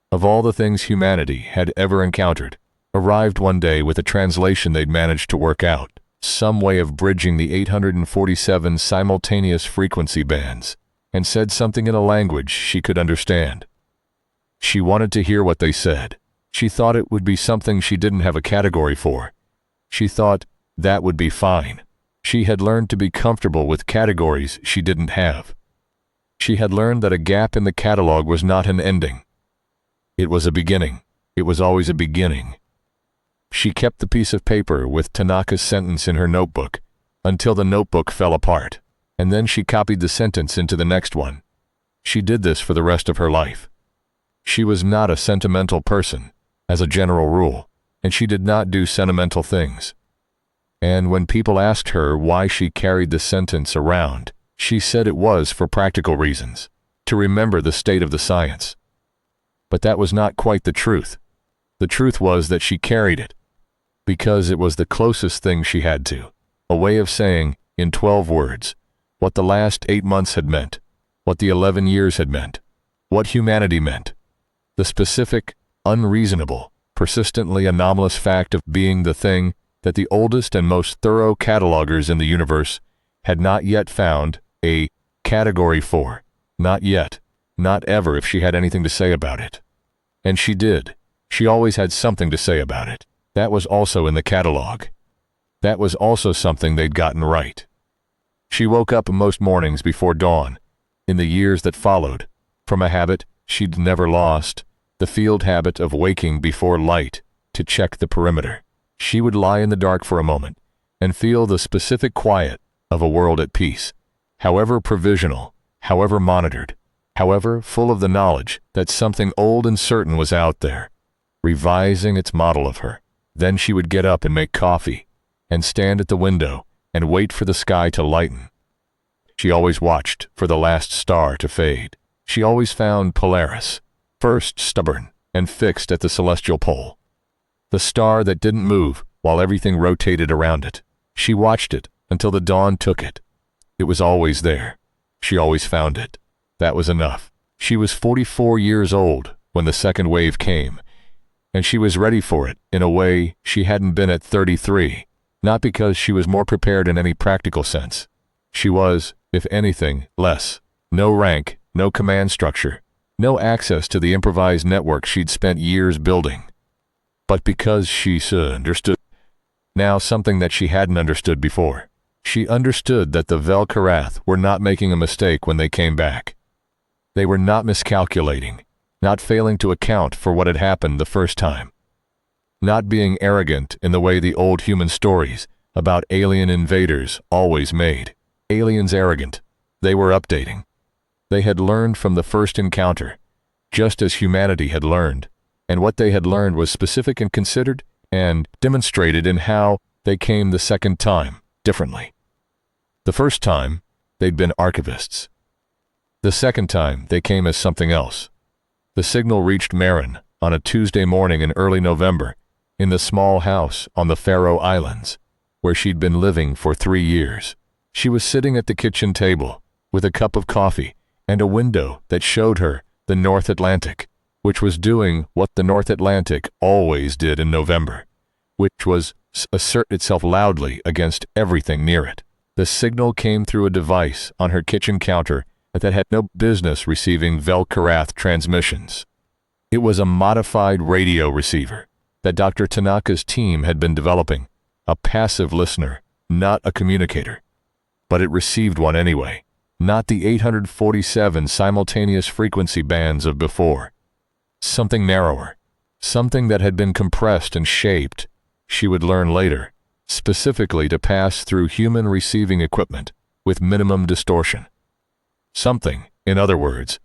of all the things humanity had ever encountered, arrived one day with a translation they'd managed to work out, some way of bridging the 847 simultaneous frequency bands, and said something in a language she could understand. She wanted to hear what they said. She thought it would be something she didn't have a category for. She thought that would be fine. She had learned to be comfortable with categories she didn't have. She had learned that a gap in the catalog was not an ending. It was a beginning. It was always a beginning. She kept the piece of paper with Tanaka's sentence in her notebook until the notebook fell apart, and then she copied the sentence into the next one. She did this for the rest of her life. She was not a sentimental person, as a general rule, and she did not do sentimental things. And when people asked her why she carried the sentence around, she said it was for practical reasons, to remember the state of the science. But that was not quite the truth. The truth was that she carried it because it was the closest thing she had to, a way of saying, in 12 words, what the last 8 months had meant, what the 11 years had meant, what humanity meant, the specific, unreasonable, persistently anomalous fact of being the thing that the oldest and most thorough catalogers in the universe had not yet found a category for. Not yet, not ever if she had anything to say about it. And she did. She always had something to say about it. That was also in the catalog. That was also something they'd gotten right. She woke up most mornings before dawn, in the years that followed, from a habit she'd never lost, the field habit of waking before light to check the perimeter. She would lie in the dark for a moment and feel the specific quiet of a world at peace, however provisional, however monitored, however full of the knowledge that something old and certain was out there, revising its model of her. Then she would get up and make coffee, and stand at the window and wait for the sky to lighten. She always watched for the last star to fade. She always found Polaris, first stubborn and fixed at the celestial pole, the star that didn't move while everything rotated around it. She watched it until the dawn took it. It was always there. She always found it. That was enough. She was 44 years old when the second wave came, and she was ready for it in a way she hadn't been at 33, not because she was more prepared in any practical sense. She was, if anything, less. No rank, no command structure, no access to the improvised network she'd spent years building. But because she understood now something that she hadn't understood before. She understood that the Vel-Karath were not making a mistake when they came back. They were not miscalculating, not failing to account for what had happened the first time, not being arrogant in the way the old human stories about alien invaders always made. Aliens arrogant. They were updating. They had learned from the first encounter, just as humanity had learned, and what they had learned was specific and considered and demonstrated in how they came the second time, differently. The first time, they'd been archivists. The second time, they came as something else. The signal reached Marin on a Tuesday morning in early November in the small house on the Faroe Islands, where she'd been living for 3 years. She was sitting at the kitchen table with a cup of coffee and a window that showed her the North Atlantic. which was doing what the North Atlantic always did in November, which was assert itself loudly against everything near it. The signal came through a device on her kitchen counter that had no business receiving Velkarath transmissions. It was a modified radio receiver that Dr. Tanaka's team had been developing, a passive listener, not a communicator. But it received one anyway, not the 847 simultaneous frequency bands of before. Something narrower, something that had been compressed and shaped, she would learn later, specifically to pass through human receiving equipment with minimum distortion. Something, in other words,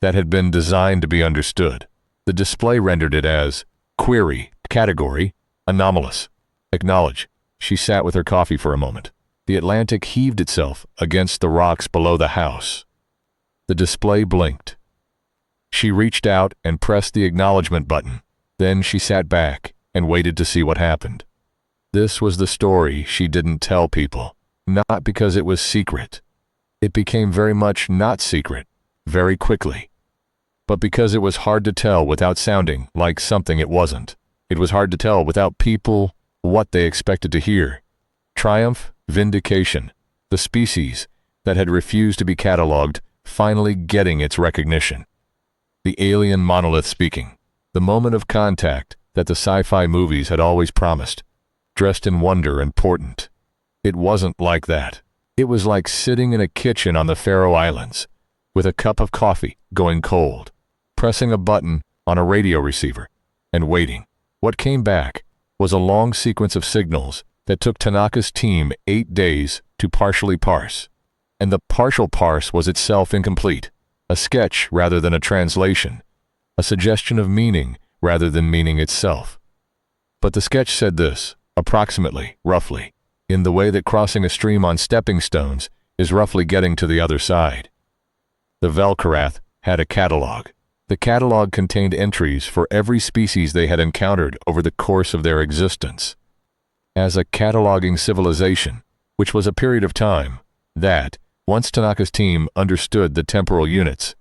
that had been designed to be understood. The display rendered it as query, category, anomalous. Acknowledge. She sat with her coffee for a moment. The Atlantic heaved itself against the rocks below the house. The display blinked. She reached out and pressed the acknowledgement button. Then she sat back and waited to see what happened. This was the story she didn't tell people, not because it was secret. It became very much not secret, very quickly. But because it was hard to tell without sounding like something it wasn't. It was hard to tell without people what they expected to hear. Triumph, vindication, the species that had refused to be catalogued finally getting its recognition. The alien monolith speaking, the moment of contact that the sci-fi movies had always promised, dressed in wonder and portent. It wasn't like that. It was like sitting in a kitchen on the Faroe Islands, with a cup of coffee going cold, pressing a button on a radio receiver, and waiting. What came back was a long sequence of signals that took Tanaka's team 8 days to partially parse. And the partial parse was itself incomplete, a sketch rather than a translation, a suggestion of meaning rather than meaning itself. But the sketch said this, approximately, roughly, in the way that crossing a stream on stepping stones is roughly getting to the other side. The Velkarath had a catalog. The catalog contained entries for every species they had encountered over the course of their existence. As a cataloging civilization, which was a period of time that, once Tanaka's team understood the temporal units,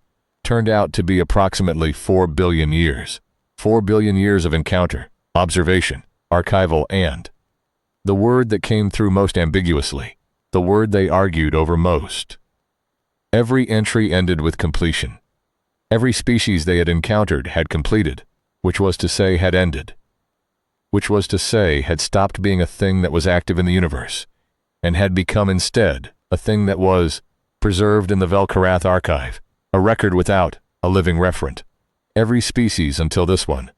turned out to be approximately 4 billion years. 4 billion years of encounter, observation, archival, and the word that came through most ambiguously, the word they argued over most. Every entry ended with completion. Every species they had encountered had completed, which was to say had ended, which was to say had stopped being a thing that was active in the universe, and had become instead a thing that was preserved in the Velkarath archive, a record without a living referent. Every species until this one.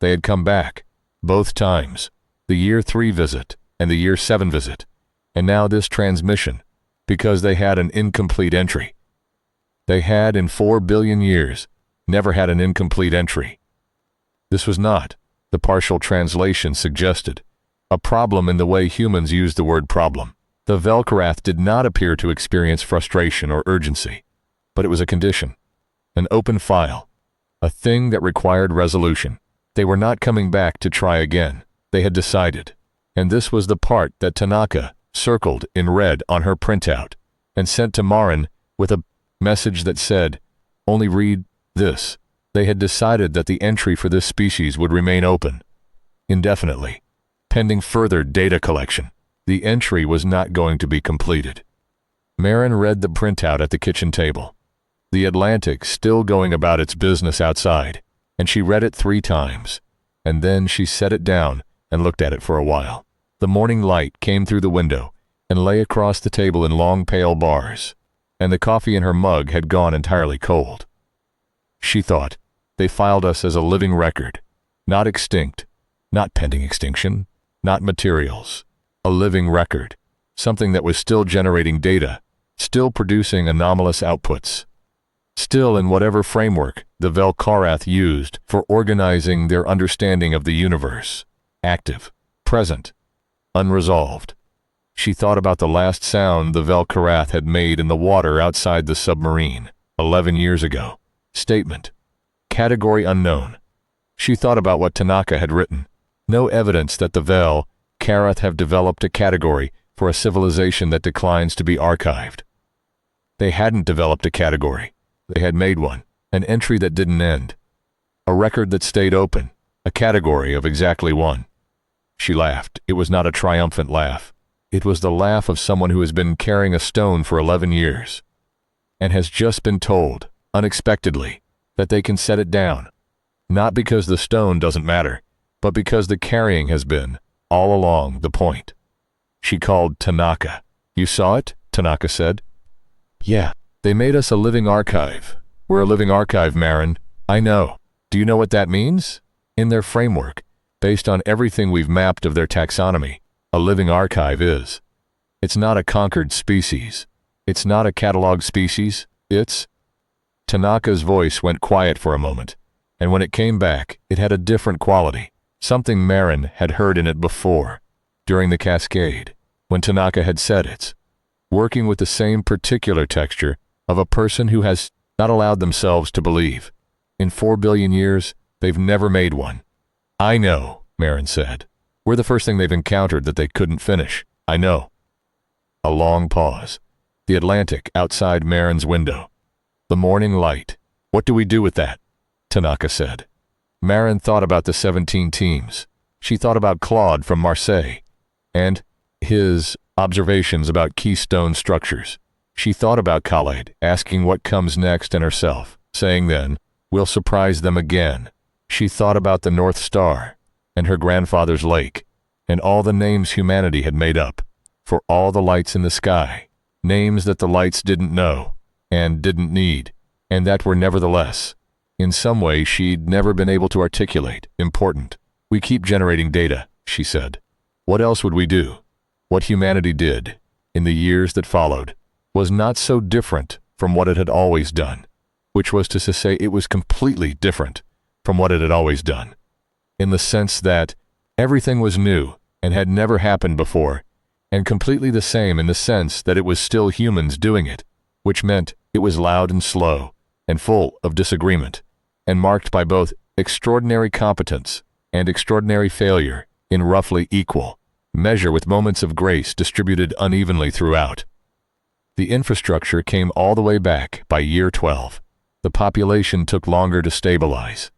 They had come back, both times, the year 3 visit and the year 7 visit, and now this transmission, because they had an incomplete entry. They had, in 4 billion years, never had an incomplete entry. This was not, the partial translation suggested, a problem in the way humans use the word problem. The Velkarath did not appear to experience frustration or urgency, but it was a condition, an open file, a thing that required resolution. They were not coming back to try again. They had decided. And this was the part that Tanaka circled in red on her printout and sent to Marin with a message that said, "Only read this." They had decided that the entry for this species would remain open indefinitely, pending further data collection. The entry was not going to be completed. Marin read the printout at the kitchen table, the Atlantic still going about its business outside, and she read it 3 times, and then she set it down and looked at it for a while. The morning light came through the window and lay across the table in long pale bars, and the coffee in her mug had gone entirely cold. She thought, they filed us as a living record, not extinct, not pending extinction, not materials, a living record, something that was still generating data, still producing anomalous outputs, still in whatever framework the Velkarath used for organizing their understanding of the universe, active, present, unresolved. She thought about the last sound the Velkarath had made in the water outside the submarine, 11 years ago. Statement. Category unknown. She thought about what Tanaka had written. No evidence that the Velkarath have developed a category for a civilization that declines to be archived. They hadn't developed a category. They had made one, an entry that didn't end. A record that stayed open, a category of exactly one. She laughed. It was not a triumphant laugh. It was the laugh of someone who has been carrying a stone for 11 years and has just been told, unexpectedly, that they can set it down. Not because the stone doesn't matter, but because the carrying has been, all along, the point. She called Tanaka. You saw it? Tanaka said. Yeah, they made us a living archive. We're a living archive, Marin. I know. Do you know what that means? In their framework, based on everything we've mapped of their taxonomy, a living archive is. It's not a conquered species. It's not a catalog species. It's... Tanaka's voice went quiet for a moment, and when it came back, it had a different quality, something Marin had heard in it before, during the cascade, when Tanaka had said it's working with the same particular texture of a person who has not allowed themselves to believe. In 4 billion years, they've never made one. I know, Marin said. We're the first thing they've encountered that they couldn't finish. I know. A long pause. The Atlantic outside Marin's window. The morning light. What do we do with that? Tanaka said. Marin thought about the 17 teams. She thought about Claude from Marseille and his observations about keystone structures. She thought about Khaled asking what comes next and herself, saying then, we'll surprise them again. She thought about the North Star and her grandfather's lake and all the names humanity had made up for all the lights in the sky, names that the lights didn't know and didn't need, and that were nevertheless, in some way she'd never been able to articulate, important. We keep generating data, she said. What else would we do? What humanity did, in the years that followed, was not so different from what it had always done, which was to say it was completely different from what it had always done, in the sense that everything was new and had never happened before, and completely the same in the sense that it was still humans doing it, which meant it was loud and slow, and full of disagreement, and marked by both extraordinary competence and extraordinary failure in roughly equal measure, with moments of grace distributed unevenly throughout. The infrastructure came all the way back by year 12. The population took longer to stabilize.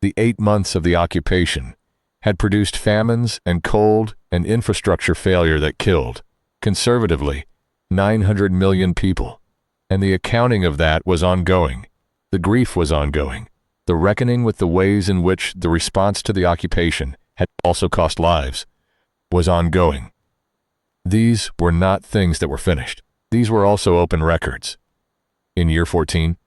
The 8 months of the occupation had produced famines and cold and infrastructure failure that killed, conservatively, 900 million people. And the accounting of that was ongoing. The grief was ongoing. The reckoning with the ways in which the response to the occupation had also cost lives was ongoing. These were not things that were finished. These were also open records. In year 14,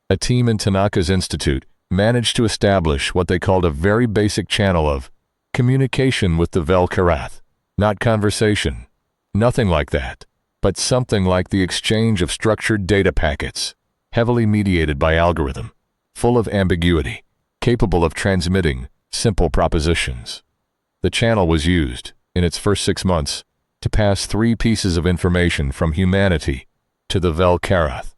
a team in Tanaka's institute managed to establish what they called a very basic channel of communication with the Vel-Karath. Not conversation, nothing like that, but something like the exchange of structured data packets, heavily mediated by algorithm, full of ambiguity, capable of transmitting simple propositions. The channel was used, in its first 6 months, to pass 3 pieces of information from humanity to the Vel-Karath.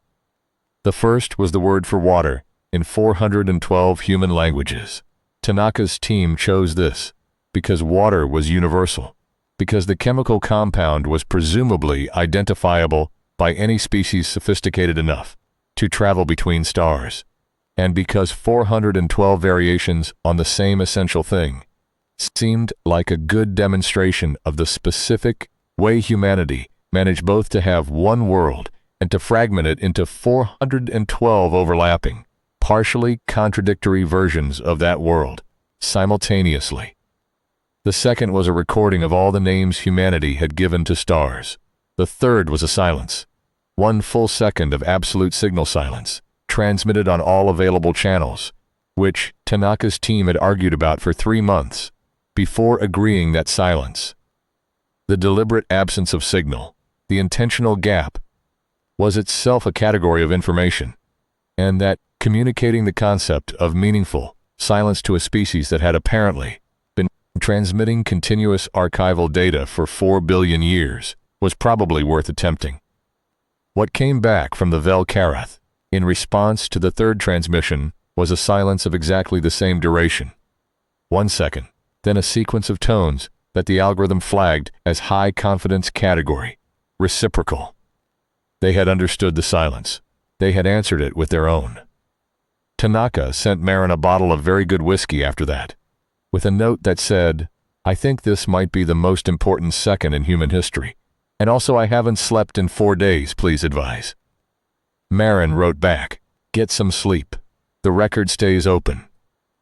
The first was the word for water in 412 human languages. Tanaka's team chose this because water was universal, because the chemical compound was presumably identifiable by any species sophisticated enough to travel between stars, and because 412 variations on the same essential thing seemed like a good demonstration of the specific way humanity managed both to have one world and to fragment it into 412 overlapping, partially contradictory versions of that world, simultaneously. The second was a recording of all the names humanity had given to stars. The third was a silence, 1 full second of absolute signal silence, transmitted on all available channels, which Tanaka's team had argued about for 3 months, before agreeing that silence, the deliberate absence of signal, the intentional gap, was itself a category of information, and that communicating the concept of meaningful silence to a species that had apparently been transmitting continuous archival data for 4 billion years was probably worth attempting. What came back from the Vel-Karath in response to the third transmission was a silence of exactly the same duration. 1 second, then a sequence of tones that the algorithm flagged as high confidence category, reciprocal. They had understood the silence. They had answered it with their own. Tanaka sent Marin a bottle of very good whiskey after that, with a note that said, "I think this might be the most important second in human history. And also I haven't slept in 4 days, please advise." Marin wrote back, "Get some sleep. The record stays open."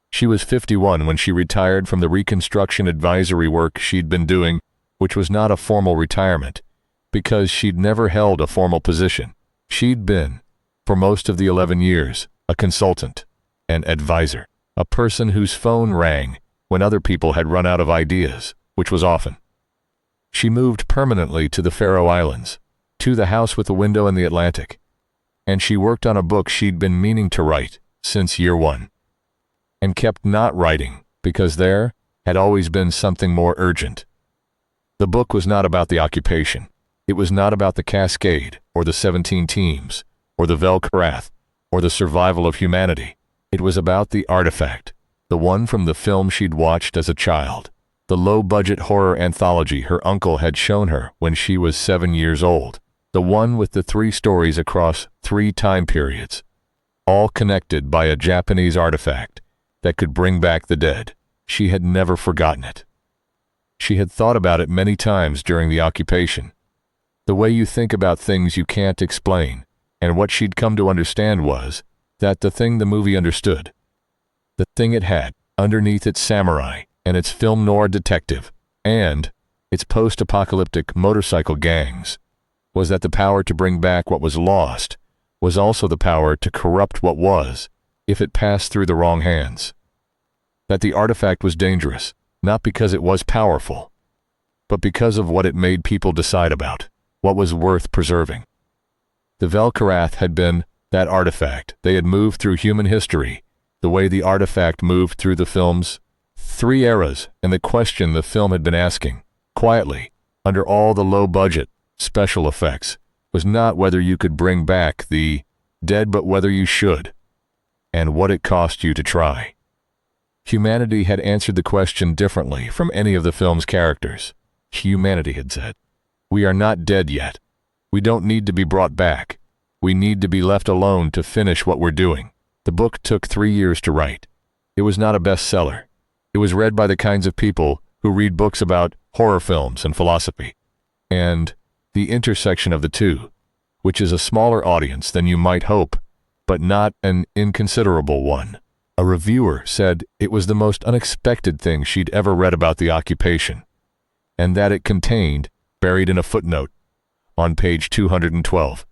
She was 51 when she retired from the reconstruction advisory work she'd been doing, which was not a formal retirement, because she'd never held a formal position. She'd been, for most of the 11 years, a consultant, an advisor, a person whose phone rang when other people had run out of ideas, which was often. She moved permanently to the Faroe Islands, to the house with a window in the Atlantic, and she worked on a book she'd been meaning to write since year one, and kept not writing because there had always been something more urgent. The book was not about the occupation. It was not about the Cascade, or the 17 teams, or the Velkarath, or the survival of humanity. It was about the artifact, the one from the film she'd watched as a child, the low-budget horror anthology her uncle had shown her when she was 7 years old, the one with the 3 stories across 3 time periods, all connected by a Japanese artifact that could bring back the dead. She had never forgotten it. She had thought about it many times during the occupation. The way you think about things you can't explain, and what she'd come to understand was that the thing the movie understood, the thing it had underneath its samurai and its film noir detective and its post-apocalyptic motorcycle gangs, was that the power to bring back what was lost was also the power to corrupt what was, if it passed through the wrong hands. That the artifact was dangerous, not because it was powerful, but because of what it made people decide about, what was worth preserving. The Velkarath had been that artifact. They had moved through human history, the way the artifact moved through the film's 3 eras, and the question the film had been asking, quietly, under all the low-budget special effects, was not whether you could bring back the dead but whether you should, and what it cost you to try. Humanity had answered the question differently from any of the film's characters. Humanity had said, "We are not dead yet. We don't need to be brought back. We need to be left alone to finish what we're doing." The book took 3 years to write. It was not a bestseller. It was read by the kinds of people who read books about horror films and philosophy, and the intersection of the two, which is a smaller audience than you might hope, but not an inconsiderable one. A reviewer said it was the most unexpected thing she'd ever read about the occupation, and that it contained, buried in a footnote, on page 212,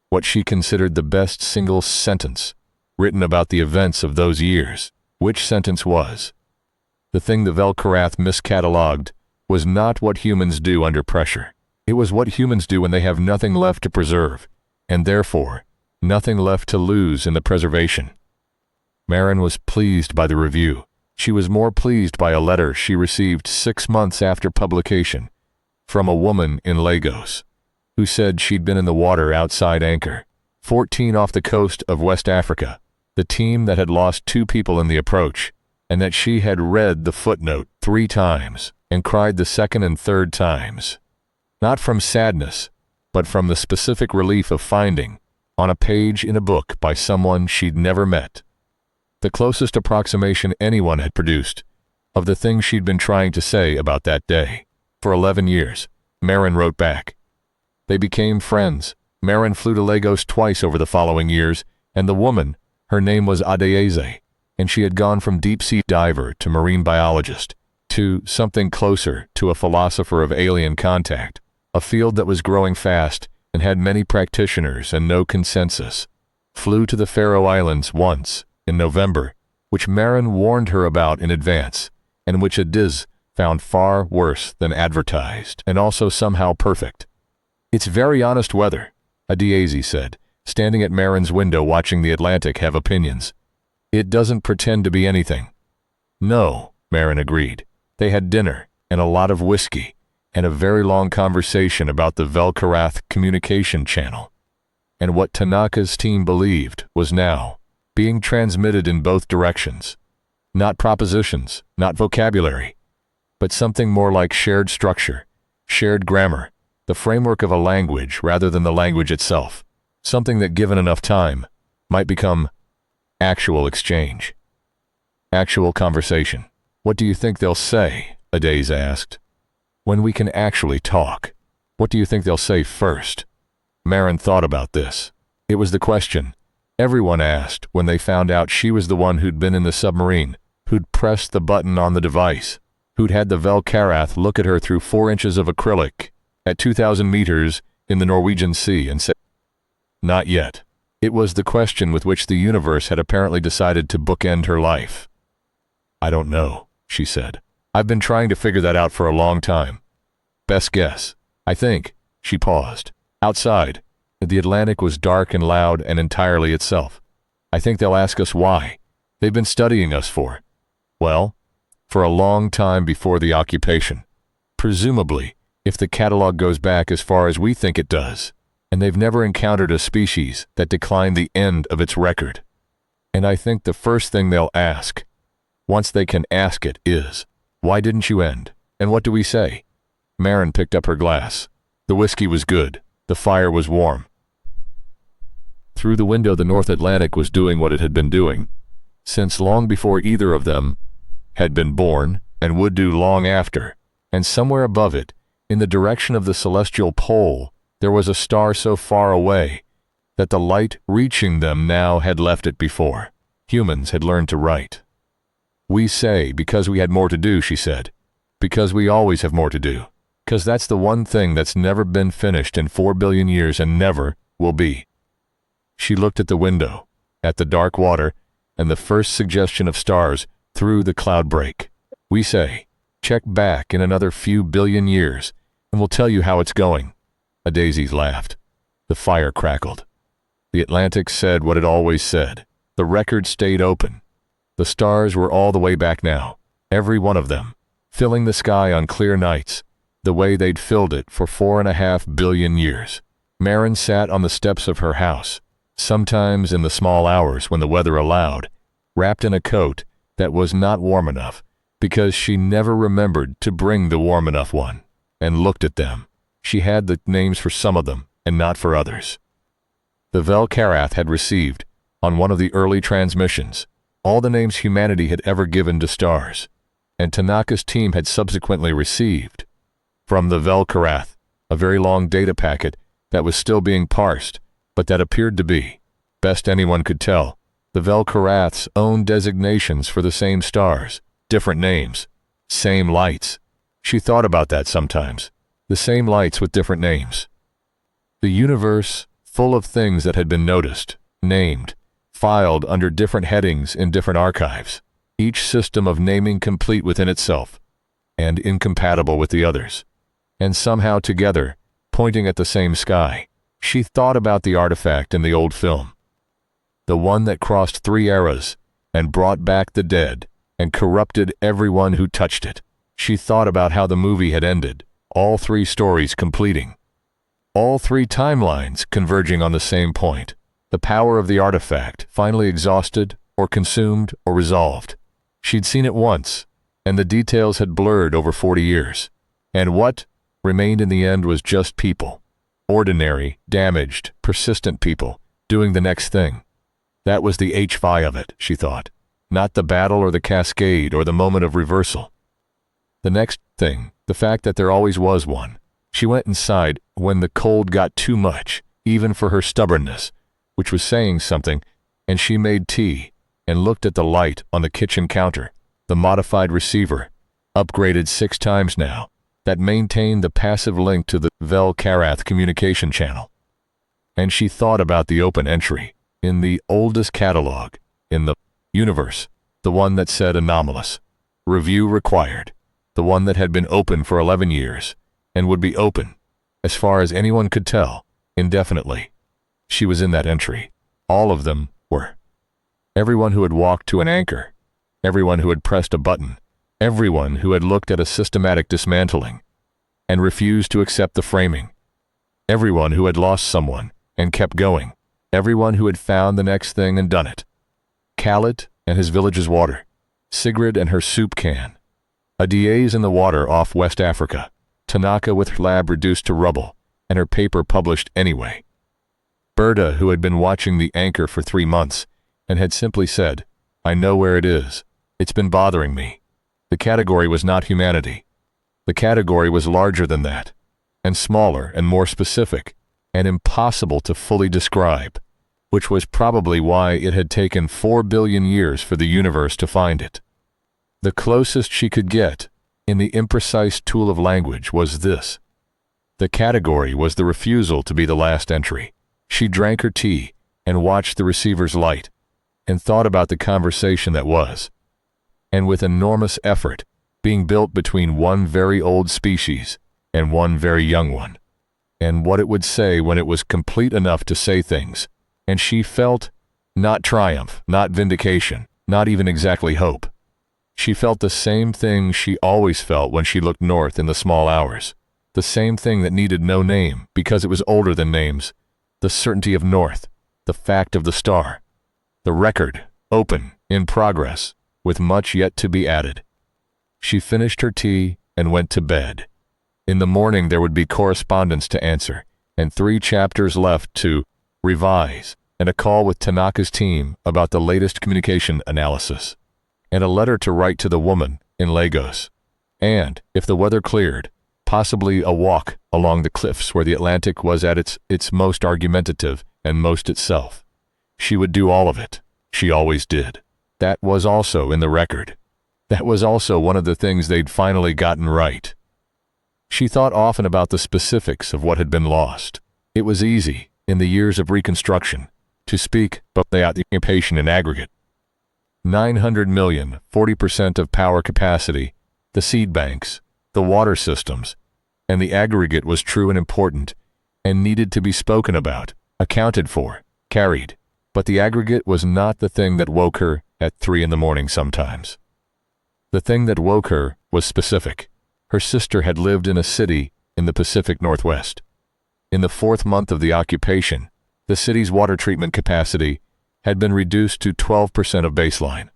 what she considered the best single sentence written about the events of those years. Which sentence was, "The thing the Velkarath miscatalogued was not what humans do under pressure. It was what humans do when they have nothing left to preserve, and therefore nothing left to lose in the preservation." Marin was pleased by the review. She was more pleased by a letter she received 6 months after publication from a woman in Lagos, who said she'd been in the water outside Anchor, 14 off the coast of West Africa, the team that had lost 2 people in the approach, and that she had read the footnote 3 times and cried the 2nd and 3rd times, not from sadness, but from the specific relief of finding, on a page in a book by someone she'd never met, the closest approximation anyone had produced of the things she'd been trying to say about that day. For 11 years, Marin wrote back. They became friends. Marin flew to Lagos twice over the following years, and the woman, her name was Adeyeze, and she had gone from deep-sea diver to marine biologist to something closer to a philosopher of alien contact, a field that was growing fast and had many practitioners and no consensus. Flew to the Faroe Islands once, in November, which Marin warned her about in advance, and which Adiz found far worse than advertised, and also somehow perfect. "It's very honest weather," Adeyeze said, standing at Marin's window watching the Atlantic have opinions. "It doesn't pretend to be anything." "No," Marin agreed. They had dinner, and a lot of whiskey, and a very long conversation about the Velkarath communication channel, and what Tanaka's team believed was now being transmitted in both directions. Not propositions, not vocabulary, but something more like shared structure, shared grammar, the framework of a language rather than the language itself, something that given enough time might become Actual exchange. Actual conversation. What do you think they'll say? Adaze asked. When we can actually talk, what do you think they'll say first? Marin thought about this. It was the question everyone asked when they found out she was the one who'd been in the submarine, who'd pressed the button on the device, who'd had the Velkarath look at her through 4 inches of acrylic at 2,000 meters in the Norwegian Sea and say, "Not yet." It was the question with which the universe had apparently decided to bookend her life. "I don't know," she said. "I've been trying to figure that out for a long time. Best guess. I think." She paused. Outside, the Atlantic was dark and loud and entirely itself. "I think they'll ask us why. They've been studying us for, well, for a long time before the occupation. Presumably, if the catalog goes back as far as we think it does, and they've never encountered a species that declined the end of its record. And I think the first thing they'll ask, once they can ask it, is, why didn't you end? And what do we say?" Marin picked up her glass. The whiskey was good. The fire was warm. Through the window, the North Atlantic was doing what it had been doing, since long before either of them had been born, and would do long after. And somewhere above it, in the direction of the celestial pole, there was a star so far away that the light reaching them now had left it before. Humans had learned to write. "We say because we had more to do," she said. "Because we always have more to do. Because that's the one thing that's never been finished in 4 billion years and never will be." She looked at the window, at the dark water, and the first suggestion of stars through the cloud break. "We say, check back in another few billion years, and we'll tell you how it's going." Adaze laughed. The fire crackled. The Atlantic said what it always said. The record stayed open. The stars were all the way back now, every one of them, filling the sky on clear nights, the way they'd filled it for 4.5 billion years. Marin sat on the steps of her house, sometimes in the small hours when the weather allowed, wrapped in a coat that was not warm enough, because she never remembered to bring the warm enough one, and looked at them. She had the names for some of them, and not for others. The Velkarath had received, on one of the early transmissions, all the names humanity had ever given to stars, and Tanaka's team had subsequently received, from the Velkarath, a very long data packet that was still being parsed, but that appeared to be, best anyone could tell, the Velkarath's own designations for the same stars, different names, same lights. She thought about that sometimes, the same lights with different names. The universe, full of things that had been noticed, named, filed under different headings in different archives, each system of naming complete within itself, and incompatible with the others, and somehow together, pointing at the same sky. She thought about the artifact in the old film, the one that crossed 3 eras and brought back the dead and corrupted everyone who touched it. She thought about how the movie had ended, all 3 stories completing, all 3 timelines converging on the same point, the power of the artifact finally exhausted or consumed or resolved. She'd seen it once, and the details had blurred over 40 years. And what remained in the end was just people. Ordinary, damaged, persistent people, doing the next thing. That was the HFY of it, she thought. Not the battle or the cascade or the moment of reversal. The next thing, the fact that there always was one. She went inside when the cold got too much, even for her stubbornness, which was saying something, and she made tea and looked at the light on the kitchen counter, the modified receiver, upgraded 6 times now, that maintained the passive link to the Velkarath communication channel. And she thought about the open entry in the oldest catalog in the universe, the one that said anomalous, review required, the one that had been open for 11 years and would be open, as far as anyone could tell, indefinitely. She was in that entry. All of them were. Everyone who had walked to an anchor, everyone who had pressed a button, everyone who had looked at a systematic dismantling and refused to accept the framing, everyone who had lost someone and kept going, everyone who had found the next thing and done it. Khaled and his village's water, Sigrid and her soup can, a Diaz in the water off West Africa, Tanaka with her lab reduced to rubble and her paper published anyway. Berta, who had been watching the anchor for 3 months and had simply said, "I know where it is. It's been bothering me." The category was not humanity. The category was larger than that, and smaller and more specific, and impossible to fully describe, which was probably why it had taken 4 billion years for the universe to find it. The closest she could get, in the imprecise tool of language, was this. The category was the refusal to be the last entry. She drank her tea and watched the receiver's light, and thought about the conversation that was, and with enormous effort, being built between one very old species and one very young one, and what it would say when it was complete enough to say things, and she felt not triumph, not vindication, not even exactly hope. She felt the same thing she always felt when she looked north in the small hours, the same thing that needed no name because it was older than names, the certainty of north, the fact of the star, the record, open, in progress, with much yet to be added. She finished her tea and went to bed. In the morning there would be correspondence to answer, and 3 chapters left to revise, and a call with Tanaka's team about the latest communication analysis, and a letter to write to the woman in Lagos, and, if the weather cleared, possibly a walk along the cliffs where the Atlantic was at its most argumentative and most itself. She would do all of it. She always did. That was also in the record. That was also one of the things they'd finally gotten right. She thought often about the specifics of what had been lost. It was easy, in the years of Reconstruction, to speak about the occupation in aggregate. 900 million, 40% of power capacity, the seed banks, the water systems, and the aggregate was true and important, and needed to be spoken about, accounted for, carried. But the aggregate was not the thing that woke her at 3 in the morning sometimes. The thing that woke her was specific. Her sister had lived in a city in the Pacific Northwest. In the 4th month of the occupation, the city's water treatment capacity had been reduced to 12% of baseline.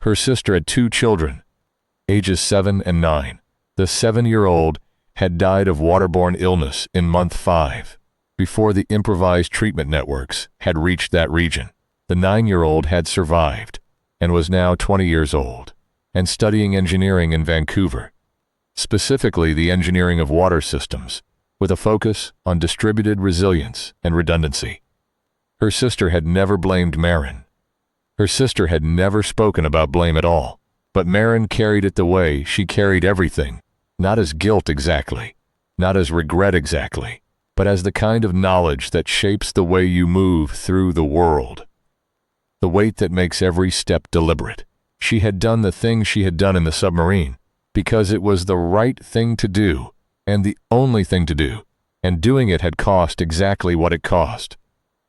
Her sister had 2 children, ages 7 and 9. The 7-year-old had died of waterborne illness in month 5, before the improvised treatment networks had reached that region. The 9-year-old had survived, and was now 20 years old, and studying engineering in Vancouver, specifically the engineering of water systems, with a focus on distributed resilience and redundancy. Her sister had never blamed Marin. Her sister had never spoken about blame at all, but Marin carried it the way she carried everything, not as guilt exactly, not as regret exactly, but as the kind of knowledge that shapes the way you move through the world. The weight that makes every step deliberate. She had done the thing she had done in the submarine because it was the right thing to do and the only thing to do, and doing it had cost exactly what it cost.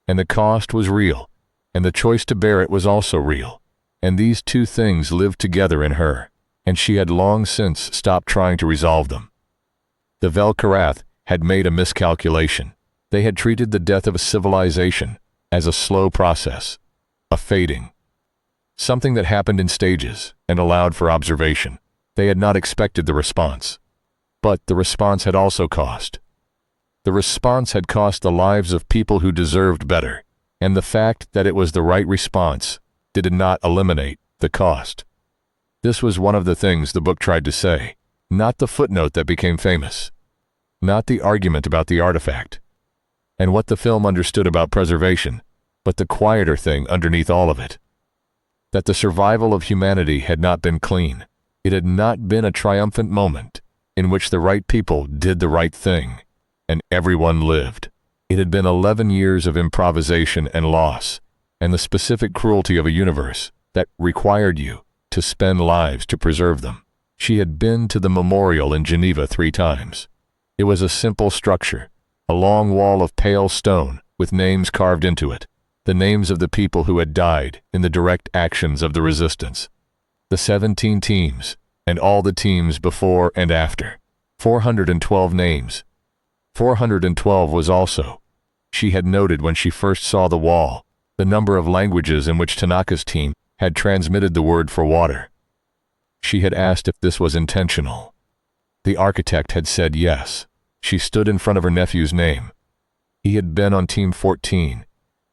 And the cost was real, and the choice to bear it was also real, and these 2 things lived together in her, and she had long since stopped trying to resolve them. The Vel'Karath had made a miscalculation. They had treated the death of a civilization as a slow process, a fading, something that happened in stages and allowed for observation. They had not expected the response. But the response had also cost. The response had cost the lives of people who deserved better, and the fact that it was the right response did not eliminate the cost. This was one of the things the book tried to say, not the footnote that became famous, not the argument about the artifact, and what the film understood about preservation, but the quieter thing underneath all of it. That the survival of humanity had not been clean. It had not been a triumphant moment in which the right people did the right thing, and everyone lived. It had been 11 years of improvisation and loss, and the specific cruelty of a universe that required you to spend lives to preserve them. She had been to the memorial in Geneva 3 times. It was a simple structure, a long wall of pale stone with names carved into it, the names of the people who had died in the direct actions of the resistance. The 17 teams, and all the teams before and after. 412 names. 412 was also, she had noted when she first saw the wall, the number of languages in which Tanaka's team had transmitted the word for water. She had asked if this was intentional. The architect had said yes. She stood in front of her nephew's name. He had been on Team 14,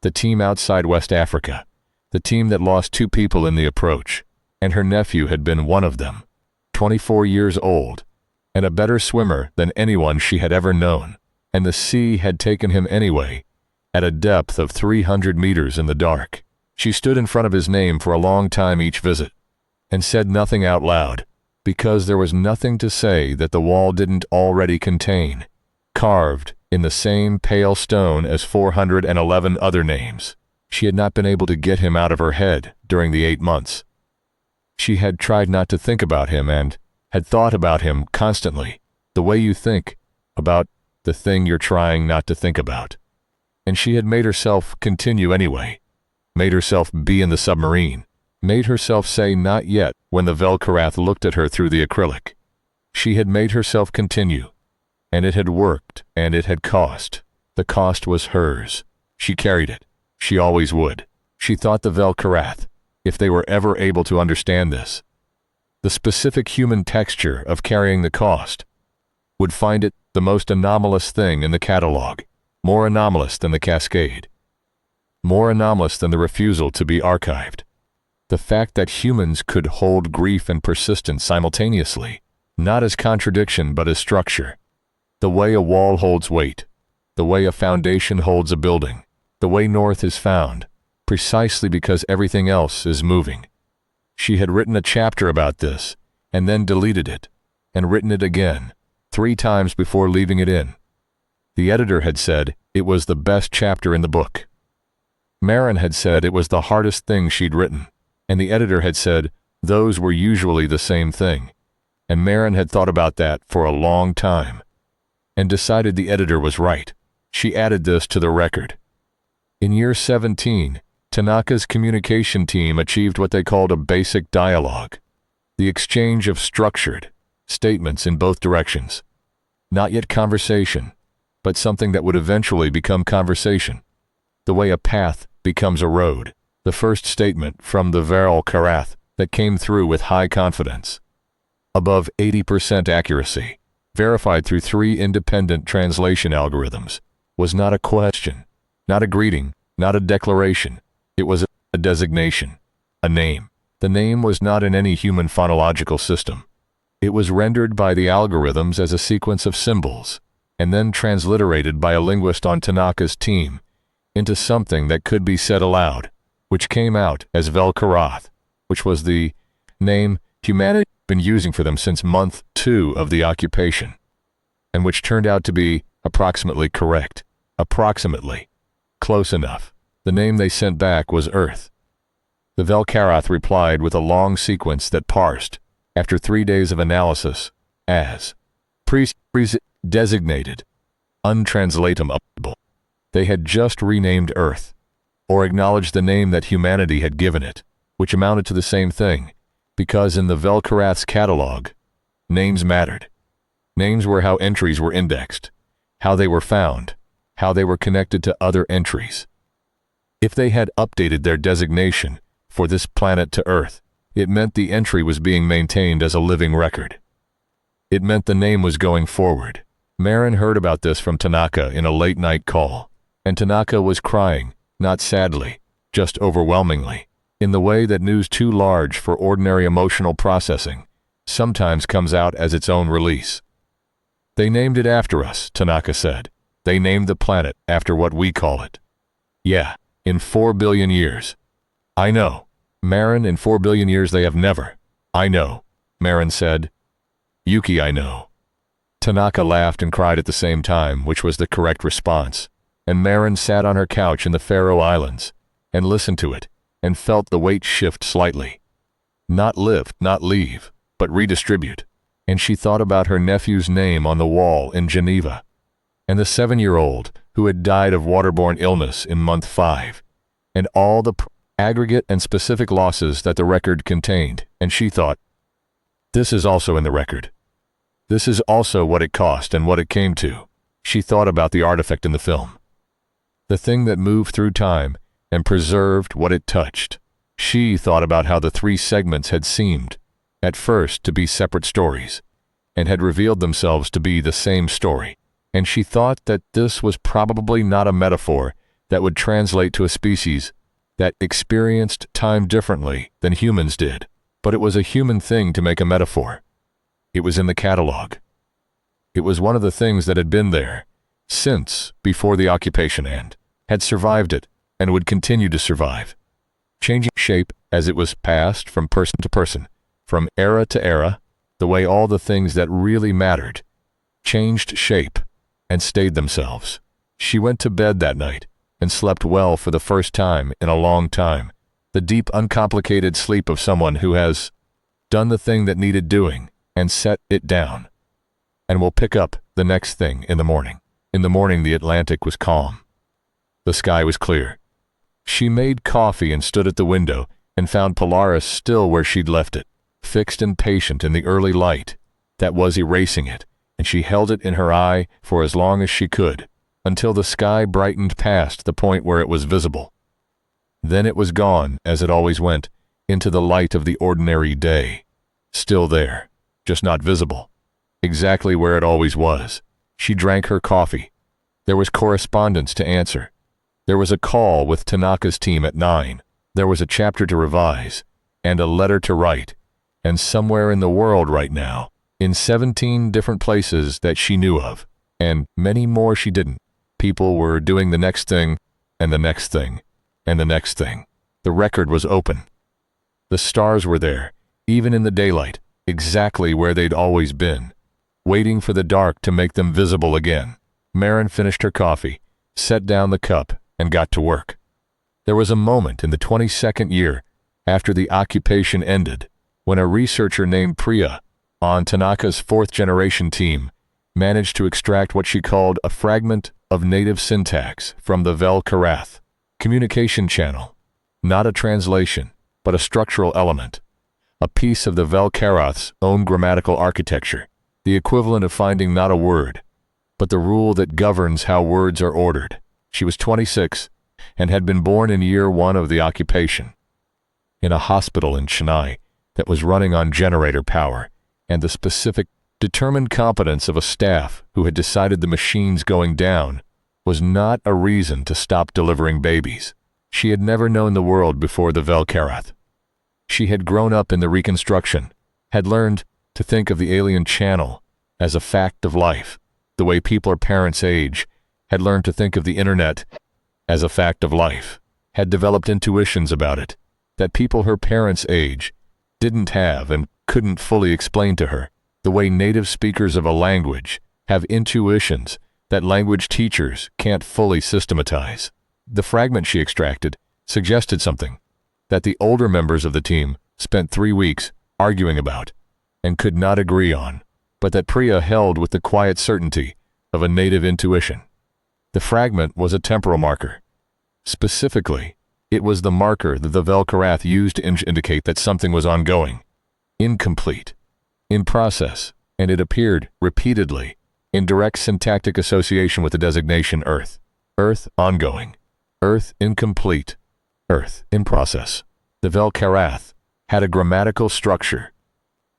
the team outside West Africa, the team that lost 2 people in the approach, and her nephew had been one of them, 24 years old, and a better swimmer than anyone she had ever known, and the sea had taken him anyway, at a depth of 300 meters in the dark. She stood in front of his name for a long time each visit, and said nothing out loud, because there was nothing to say that the wall didn't already contain, carved in the same pale stone as 411 other names. She had not been able to get him out of her head during the 8 months. She had tried not to think about him and had thought about him constantly, the way you think about the thing you're trying not to think about. And she had made herself continue anyway, made herself be in the submarine, made herself say not yet when the Vel'Karath looked at her through the acrylic. She had made herself continue, and it had worked, and it had cost. The cost was hers. She carried it. She always would. She thought the Vel'Karath, if they were ever able to understand this, the specific human texture of carrying the cost, would find it the most anomalous thing in the catalog, more anomalous than the cascade, more anomalous than the refusal to be archived. The fact that humans could hold grief and persistence simultaneously, not as contradiction but as structure. The way a wall holds weight, the way a foundation holds a building, the way north is found, precisely because everything else is moving. She had written a chapter about this, and then deleted it, and written it again, 3 times before leaving it in. The editor had said it was the best chapter in the book. Maren had said it was the hardest thing she'd written, and the editor had said those were usually the same thing, and Maren had thought about that for a long time, and decided the editor was right. She added this to the record. In year 17, Tanaka's communication team achieved what they called a basic dialogue, the exchange of structured statements in both directions. Not yet conversation, but something that would eventually become conversation, the way a path becomes a road. The first statement from the Vel'Karath that came through with high confidence, above 80% accuracy, verified through 3 independent translation algorithms, was not a question, not a greeting, not a declaration. It was a designation, a name. The name was not in any human phonological system. It was rendered by the algorithms as a sequence of symbols, and then transliterated by a linguist on Tanaka's team into something that could be said aloud, which came out as Vel'Karath, which was the name humanity had been using for them since month 2 of the occupation, and which turned out to be approximately correct. Approximately. Close enough. The name they sent back was Earth. The Vel'Karath replied with a long sequence that parsed, after 3 days of analysis, as designated, untranslatable. They had just renamed Earth, or acknowledged the name that humanity had given it, which amounted to the same thing, because in the Vel'Karath's catalog, names mattered. Names were how entries were indexed, how they were found, how they were connected to other entries. If they had updated their designation for this planet to Earth, it meant the entry was being maintained as a living record. It meant the name was going forward. Maren heard about this from Tanaka in a late-night call, and Tanaka was crying, not sadly, just overwhelmingly, in the way that news too large for ordinary emotional processing sometimes comes out as its own release. They named it after us, Tanaka said. They named the planet after what we call it. Yeah, in 4 billion years. I know. Maren, in 4 billion years they have never. I know, Maren said. Yuki, I know. Tanaka laughed and cried at the same time, which was the correct response, and Maren sat on her couch in the Faroe Islands and listened to it and felt the weight shift slightly. Not lift, not leave, but redistribute. And she thought about her nephew's name on the wall in Geneva, and the 7-year-old who had died of waterborne illness in month 5, and all the aggregate and specific losses that the record contained, and she thought, this is also in the record. This is also what it cost and what it came to. She thought about the artifact in the film, the thing that moved through time and preserved what it touched. She thought about how the 3 segments had seemed, at first, to be separate stories, and had revealed themselves to be the same story. And she thought that this was probably not a metaphor that would translate to a species that experienced time differently than humans did, but it was a human thing to make a metaphor. It was in the catalog. It was one of the things that had been there since before the occupation and had survived it and would continue to survive, changing shape as it was passed from person to person, from era to era, the way all the things that really mattered changed shape and stayed themselves. She went to bed that night and slept well for the first time in a long time, the deep, uncomplicated sleep of someone who has done the thing that needed doing and set it down, and will pick up the next thing in the morning. In the morning, the Atlantic was calm. The sky was clear. She made coffee and stood at the window and found Polaris still where she'd left it, fixed and patient in the early light that was erasing it, and she held it in her eye for as long as she could, until the sky brightened past the point where it was visible. Then it was gone, as it always went, into the light of the ordinary day. Still there, just not visible. Exactly where it always was. She drank her coffee. There was correspondence to answer. There was a call with Tanaka's team at 9. There was a chapter to revise, and a letter to write, and somewhere in the world right now, in 17 different places that she knew of, and many more she didn't, people were doing the next thing, and the next thing, and the next thing. The record was open. The stars were there, even in the daylight, exactly where they'd always been, waiting for the dark to make them visible again. Marin finished her coffee, set down the cup, and got to work. There was a moment in the 22nd year after the occupation ended when a researcher named Priya on Tanaka's 4th-generation team managed to extract what she called a fragment of native syntax from the Vel-Karath communication channel. Not a translation, but a structural element. A piece of the Vel-Karath's own grammatical architecture, the equivalent of finding not a word, but the rule that governs how words are ordered. She was 26 and had been born in year 1 of the occupation, in a hospital in Chennai that was running on generator power and the specific, determined competence of a staff who had decided the machines going down was not a reason to stop delivering babies. She had never known the world before the Vel-Karath. She had grown up in the Reconstruction, had learned to think of the alien channel as a fact of life, the way people her parents' age had learned to think of the internet as a fact of life, had developed intuitions about it that people her parents' age didn't have and couldn't fully explain to her, the way native speakers of a language have intuitions that language teachers can't fully systematize. The fragment she extracted suggested something that the older members of the team spent 3 weeks arguing about and could not agree on, but that Priya held with the quiet certainty of a native intuition. The fragment was a temporal marker. Specifically, it was the marker that the Vel-Karath used to indicate that something was ongoing, incomplete, in process, and it appeared repeatedly in direct syntactic association with the designation Earth. Earth ongoing, Earth incomplete, Earth in process. The Vel-Karath had a grammatical structure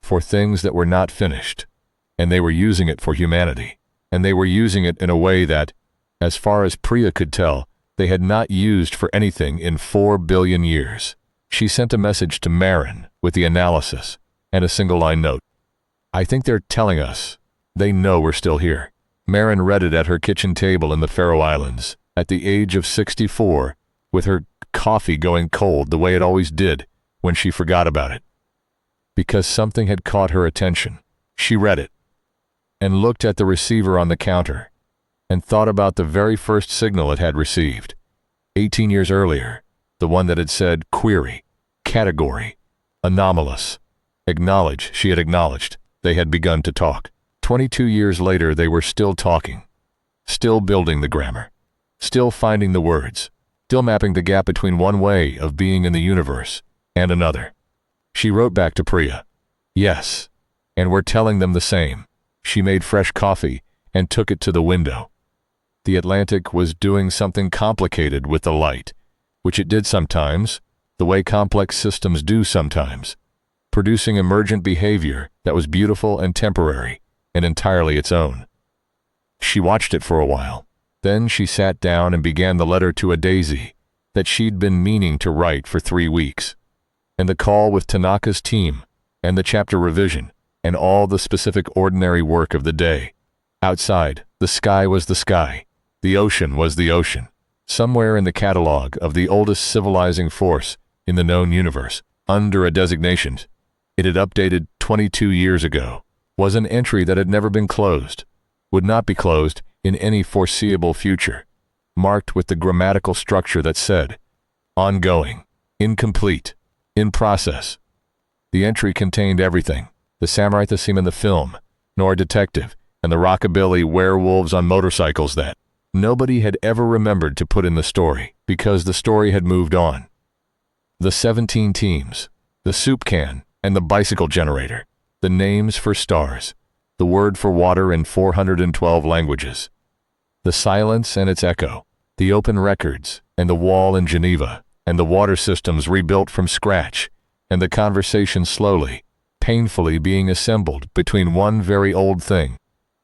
for things that were not finished, and they were using it for humanity, and they were using it in a way that, as far as Priya could tell, they had not used for anything in 4 billion years. She sent a message to Marin with the analysis and a single-line note. "I think they're telling us. They know we're still here." Marin read it at her kitchen table in the Faroe Islands, at the age of 64, with her coffee going cold the way it always did when she forgot about it. Because something had caught her attention. She read it, and looked at the receiver on the counter, and thought about the very first signal it had received, 18 years earlier, the one that had said query, category, anomalous. Acknowledge, she had acknowledged. They had begun to talk. 22 years later, they were still talking, still building the grammar, still finding the words, still mapping the gap between one way of being in the universe and another. She wrote back to Priya, "Yes, and we're telling them the same." She made fresh coffee and took it to the window. The Atlantic was doing something complicated with the light, which it did sometimes, the way complex systems do sometimes, producing emergent behavior that was beautiful and temporary and entirely its own. She watched it for a while. Then she sat down and began the letter to a daisy that she'd been meaning to write for 3 weeks. And the call with Tanaka's team, and the chapter revision, and all the specific ordinary work of the day. Outside, the sky was the sky. The ocean was the ocean. Somewhere in the catalog of the oldest civilizing force in the known universe, under a designation, it had updated 22 years ago, was an entry that had never been closed, would not be closed in any foreseeable future, marked with the grammatical structure that said, ongoing, incomplete, in process. The entry contained everything, the samurai theme in the film, nor detective, and the rockabilly werewolves on motorcycles that nobody had ever remembered to put in the story because the story had moved on. The 17 teams, the soup can, and the bicycle generator, the names for stars, the word for water in 412 languages, the silence and its echo, the open records, and the wall in Geneva, and the water systems rebuilt from scratch, and the conversation slowly, painfully being assembled between one very old thing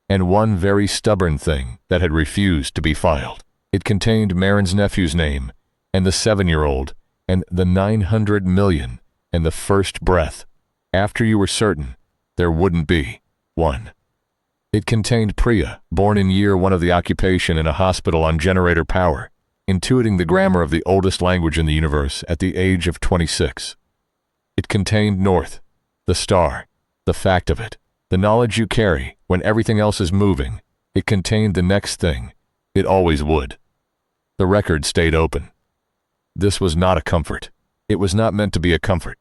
and one very stubborn thing that had refused to be filed. It contained Marin's nephew's name, and the 7-year-old, and the 900 million, and the first breath, after you were certain there wouldn't be one. It contained Priya, born in year 1 of the occupation in a hospital on generator power, intuiting the grammar of the oldest language in the universe at the age of 26. It contained North, the star, the fact of it, the knowledge you carry when everything else is moving. It contained the next thing. It always would. The record stayed open. This was not a comfort. It was not meant to be a comfort.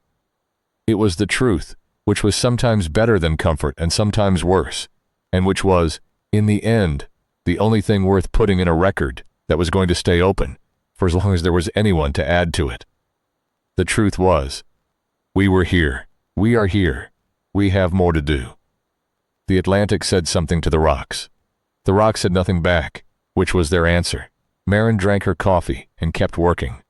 It was the truth, which was sometimes better than comfort and sometimes worse, and which was, in the end, the only thing worth putting in a record that was going to stay open for as long as there was anyone to add to it. The truth was, we were here. We are here. We have more to do. The Atlantic said something to the rocks. The rocks said nothing back, which was their answer. Marin drank her coffee and kept working.